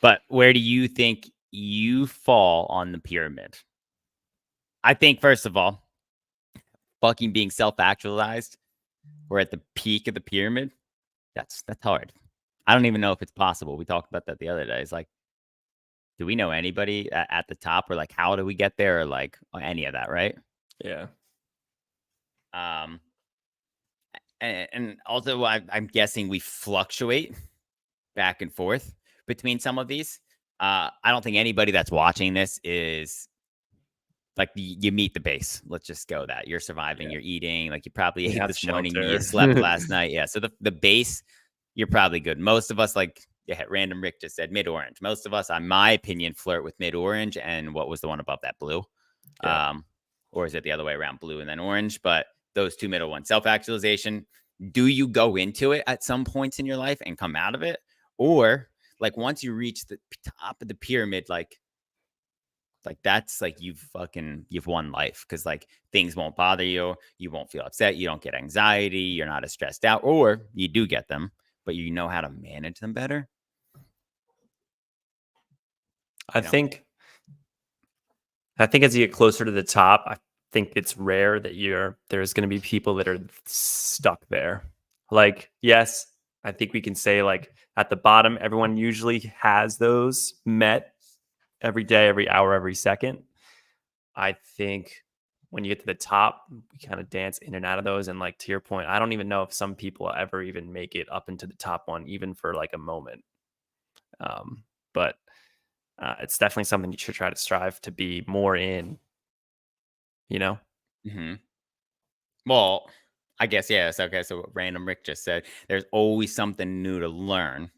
But where do you think you fall on the pyramid? I think, first of all, fucking being self-actualized or at the peak of the pyramid, that's hard. I don't even know if it's possible. We talked about that the other day. It's like, do we know anybody at the top, or like, how do we get there, or like any of that, right? Yeah. And also I'm guessing we fluctuate back and forth between some of these. I don't think anybody that's watching this is like, you meet the base. Let's just go that you're surviving, you're eating, like you probably ate this morning, you slept last night. Yeah. So the base, you're probably good. Most of us, like Random Rick just said, mid-orange. Most of us, in my opinion, flirt with mid-orange. And what was the one above that? Blue. Yeah. Or is it the other way around, blue and then orange? But those two middle ones, self-actualization. Do you go into it at some points in your life and come out of it? Or like once you reach the top of the pyramid, like that's like you've won life, because like things won't bother you. You won't feel upset. You don't get anxiety. You're not as stressed out, or you do get them, but you know how to manage them better. I think as you get closer to the top, think it's rare that there's going to be people that are stuck there. Like, yes, I think we can say like at the bottom, everyone usually has those met every day, every hour, every second. I think when you get to the top, we kind of dance in and out of those. And like to your point, I don't even know if some people ever even make it up into the top one, even for like a moment. But it's definitely something you should try to strive to be more in, you know? Mm-hmm. Well, I guess, yes. Okay. So what Random Rick just said, there's always something new to learn,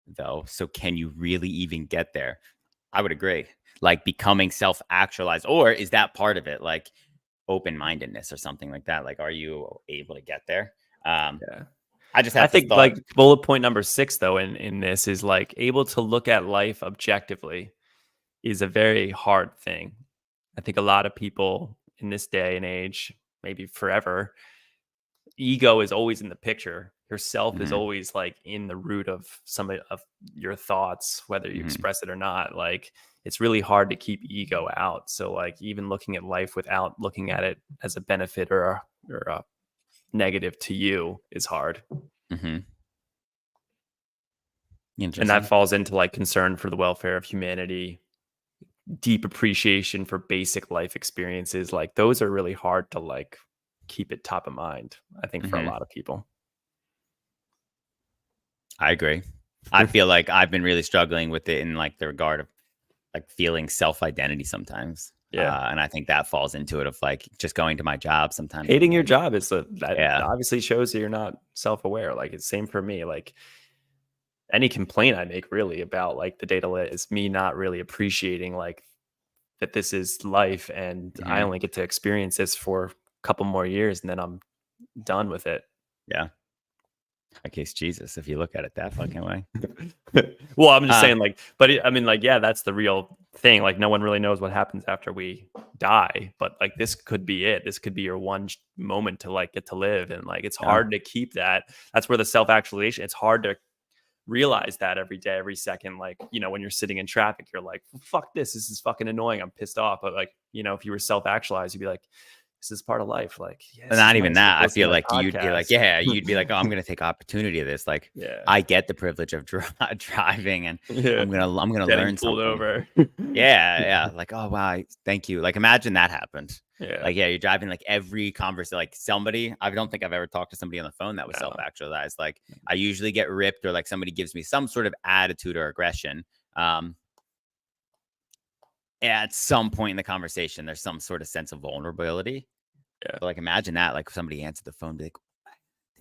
though. So can you really even get there? I would agree. Like becoming self-actualized, or is that part of it? Like open-mindedness or something like that. Like, are you able to get there? Yeah. I just I had this think thought. like bullet point number 6 though in this is like able to look at life objectively is a very hard thing. I think a lot of people in this day and age, maybe forever, ego is always in the picture. Yourself is Mhm, always like in the root of some of your thoughts, whether you mhm, express it or not. Like it's really hard to keep ego out. So like even looking at life without looking at it as a benefit or a negative to you is hard. mhm. And that Interesting. falls into like concern for the welfare of humanity, deep appreciation for basic life experiences. Like those are really hard to like keep it top of mind, I think, for a Mhm. lot of people. I agree. I feel like I've been really struggling with it in like the regard of like feeling self-identity sometimes. Yeah. And I think that falls into it of like just going to my job sometimes. I'm Hating your like, job that yeah. obviously shows that you're not self-aware. Like it's same for me. Like any complaint I make really about like the data is me not really appreciating like that this is life and I Mhm. only get to experience this for a couple more years and then I'm done with it. Yeah. I case Jesus, if you look at it that fucking way. Well, I'm just Uh, saying, like, but I mean, like, yeah, that's the real thing. Like, no one really knows what happens after we die, but like, this could be it. This could be your one moment to like get to live, and like, it's yeah. hard to keep that. That's where the self actualization. It's hard to realize that every day, every second. Like, you know, when you're sitting in traffic, you're like, "Fuck this! This is fucking annoying. I'm pissed off." But like, you know, if you were self actualized, you'd be like, "This is part of life." Like, yeah, this is Not even nice. Like, that. I listen to feel my like you'd be like, podcast. yeah, you'd be like, oh, I'm gonna take opportunity of this. Like, Yeah, I get the privilege of driving, and yeah. I'm gonna Getting learn pulled something. over. Yeah, yeah. Like, oh wow, thank you. Like, imagine that happened. Yeah. Like, yeah, you're driving like every conversation, like somebody. I don't think I've ever talked to somebody on the phone that was No. self-actualized. Like, I usually get ripped, or like somebody gives me some sort of attitude or aggression. Um, at some point in the conversation, there's some sort of sense of vulnerability. Yeah. But like, imagine that, like somebody answered the phone, be like,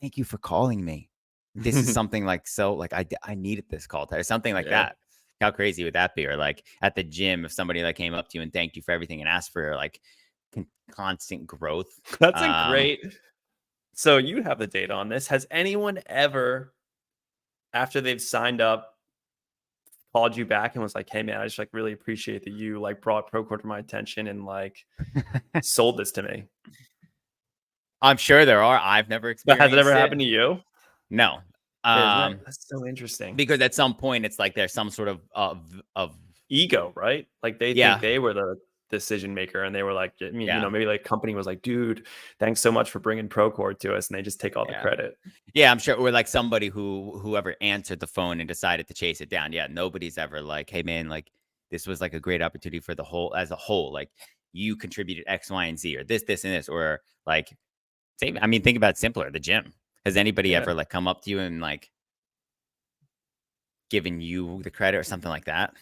"Thank you for calling me. This is something like so like I needed this call or something like Yeah. that." How crazy would that be? Or like at the gym, if somebody like came up to you and thanked you for everything and asked for like constant growth. That's a great. So you have the data on this. Has anyone ever, after they've signed up, called you back and was like, "Hey man, I just like really appreciate that you like brought Procore to my attention and like sold this to me." I'm sure there are. I've never But has it ever experienced it. happened to you? No. Yeah, isn't that's so interesting. Because at some point it's like there's some sort of Ego, right? Like they think yeah, they were the decision maker and they were like, I mean, you yeah, know, maybe like company was like, "Dude, thanks so much for bringing Procore to us," and they just take all the yeah. credit. Yeah, I'm sure. Or like somebody whoever answered the phone and decided to chase it down. Yeah, nobody's ever like, hey man, like this was like a great opportunity for the whole as a whole. Like you contributed X, Y, and Z, or this, and this, or like I mean, think about it simpler, the gym. Has anybody Yeah. ever like come up to you and like given you the credit or something like that?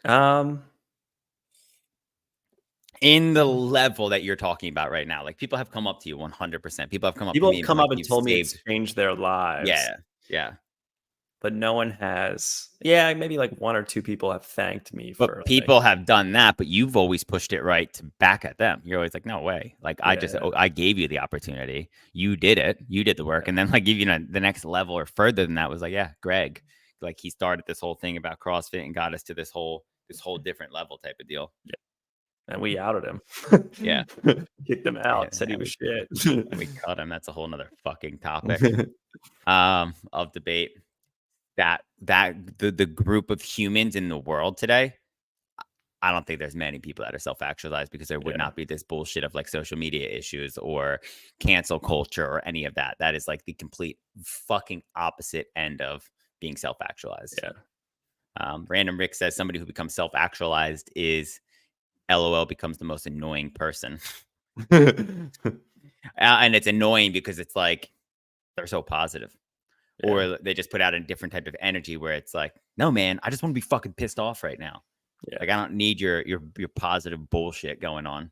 Um, In the level that you're talking about right now. Like people have come up to you 100%. People have come up to People me have and been come like, up and you've told me it's saved. changed their lives, Yeah. Yeah. but no one has. Yeah, maybe like one or two people have thanked me for But like, people have done that, but you've always pushed it right to back at them. You're always like, no way. Like yeah, I gave you the opportunity. You did it. You did the work. And then like give you know, the next level or further than that was like, yeah, Greg. Like he started this whole thing about CrossFit and got us to this whole different level type of deal. yeah, and we outed him, Yeah. kicked him out, said he And was we shit. cut him. That's a whole nother fucking topic of debate. That the group of humans in the world today, I don't think there's many people that are self-actualized because there would not be this bullshit of like social media issues or cancel culture or any of that. That is like the complete fucking opposite end of being self-actualized. Random Rick says somebody who becomes self-actualized is LOL becomes the most annoying person. And it's annoying because it's like they're so positive. Or they just put out a different type of energy where it's like, no, man, I just want to be fucking pissed off right now. Like I don't need your positive bullshit going on.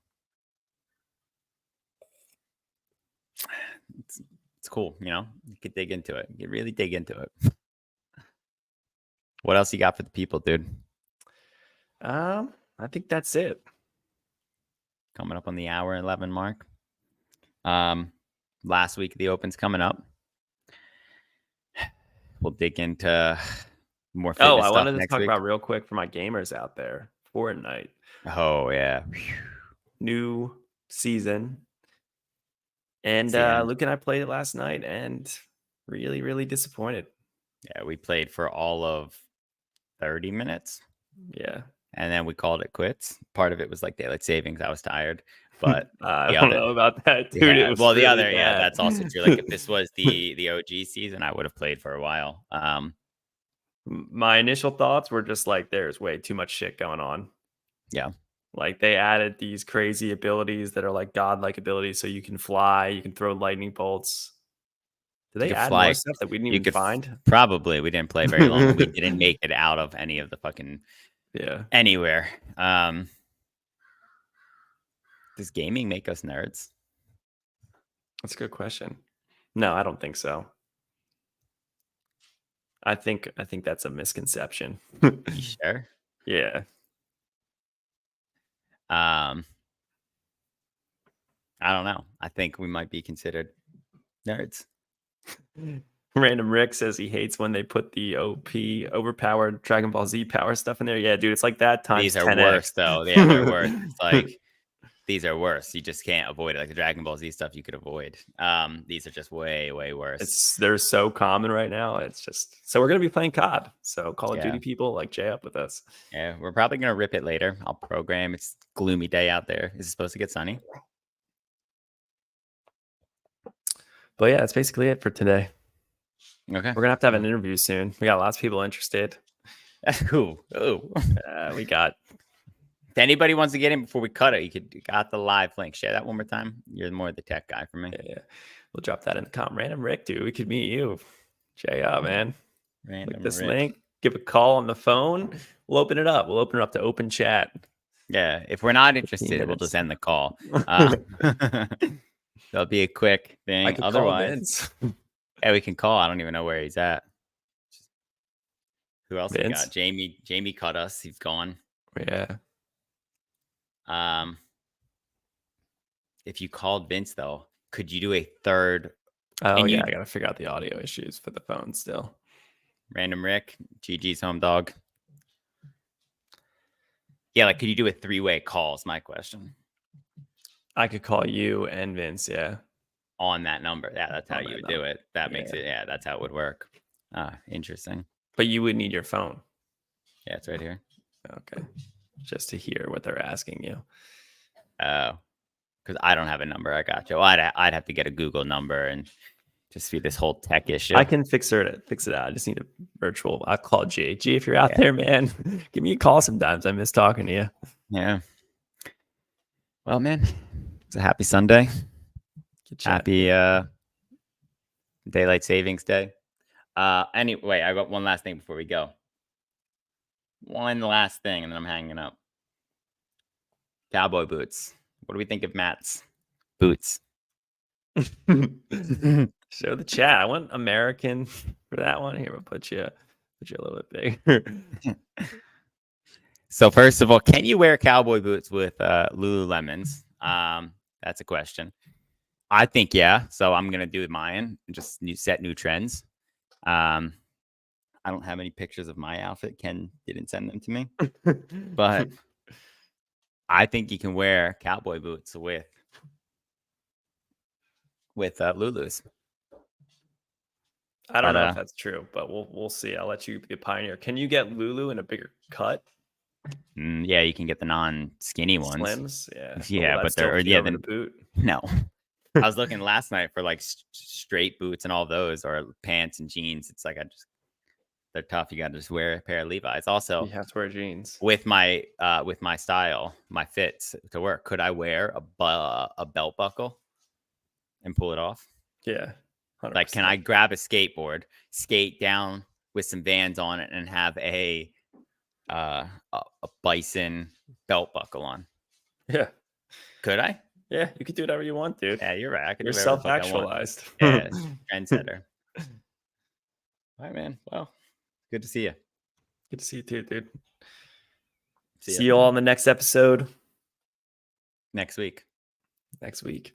It's cool, you know. You could dig into it. You could really dig into it. What else you got for the people, dude? I think that's it. Coming up on the hour 11 mark. Last week the Open's coming up. We'll dig into more fitness I stuff wanted to next talk week. about real quick for my gamers out there. Fortnite. Oh yeah. New season. And Luke and I played it last night and really, really disappointed. Yeah, we played for all of 30 minutes. Yeah. And then we called it quits. Part of it was like daylight savings. I was tired. But I don't know about that, dude. Yeah, It was well, the really other, bad. that's also true. Like if this was the OG season, I would have played for a while. My initial thoughts were just like, there's way too much shit going on. Yeah. Like they added these crazy abilities that are like godlike abilities, so you can fly, you can throw lightning bolts. Did they add more stuff that we didn't even find? Probably. We didn't play very long. We didn't make it out of any of the fucking anywhere. Does gaming make us nerds? That's a good question. No, I don't think so. I think that's a misconception. You sure? Yeah. I don't know. I think we might be considered nerds. Random Rick says he hates when they put the OP overpowered Dragon Ball Z power stuff in there. Yeah, dude, it's like that times These are 10x. worse though. Yeah, they're worse. It's like these are worse. You just can't avoid it. Like the Dragon Ball Z stuff you could avoid. These are just way, way worse. They're so common right now. It's just so we're gonna be playing COD. So Call of Duty people, like Jay up with us. Yeah, we're probably gonna rip it later. I'll program. It's a gloomy day out there. Is it supposed to get sunny? But yeah, that's basically it for today. Okay. We're gonna have an interview soon. We got lots of people interested. Ooh. We got. If anybody wants to get in before we cut it, you got the live link. Share that one more time. You're more the tech guy for me. Yeah. We'll drop that in the comment. Random Rick, dude. We could meet you. Jay up, man. Random this Rick. link. Give a call on the phone. We'll open it up. We'll open it up to open chat. Yeah. If we're not interested, we'll just end the call. That'll be a quick thing. Otherwise, yeah, we can call. I don't even know where he's at. Who else we got? Jamie cut us. He's gone. Yeah. If you called Vince though, could you do a third? Oh yeah, I gotta figure out the audio issues for the phone still. Random Rick, GG's home dog. Yeah, like could you do a 3-way call? Is my question. I could call you and Vince, yeah. On that number. Yeah, that's how you would do it. That makes it, that's how it would work. Interesting. But you would need your phone. Yeah, it's right here. Okay. Just to hear what they're asking you. Oh. Because I don't have a number. I got you. Well, I'd have to get a Google number and just be this whole tech issue. I can fix it out. I just need a virtual. I'll call G. G, if you're out there, man, give me a call sometimes. I miss talking to you. Yeah. Well, man, it's a happy Sunday. Happy daylight savings day. Anyway, I got one last thing before we go. One last thing, and then I'm hanging up. Cowboy boots. What do we think of Matt's boots? Show the chat. I want American for that one. Here, we'll put you a little bit bigger. So first of all, can you wear cowboy boots with Lululemons? That's a question. I think yeah. So I'm gonna do mine and just set new trends. I don't have any pictures of my outfit. Ken didn't send them to me, but I think you can wear cowboy boots with Lulus. I don't know if that's true, but we'll see. I'll let you be a pioneer. Can you get Lulu in a bigger cut? Yeah, you can get the non-skinny ones. Slims, yeah. Yeah, will that but still they're fit over the boot. no. I was looking last night for like straight boots and all those, or pants and jeans. It's like they're tough. You got to just wear a pair of Levi's. Also, You have to wear jeans. with my style, my fits to work, could I wear a belt buckle and pull it off? Yeah. 100%. Like, can I grab a skateboard, skate down with some Vans on it, and have a bison belt buckle on? Yeah. Could I? Yeah, you can do whatever you want, dude. Yeah, you're right. I could You're do whatever the fuck I want. self-actualized. Yeah, trendsetter. All right, man. Well, good to see you. Good to see you too, dude. See See you all in the next episode next week. next week.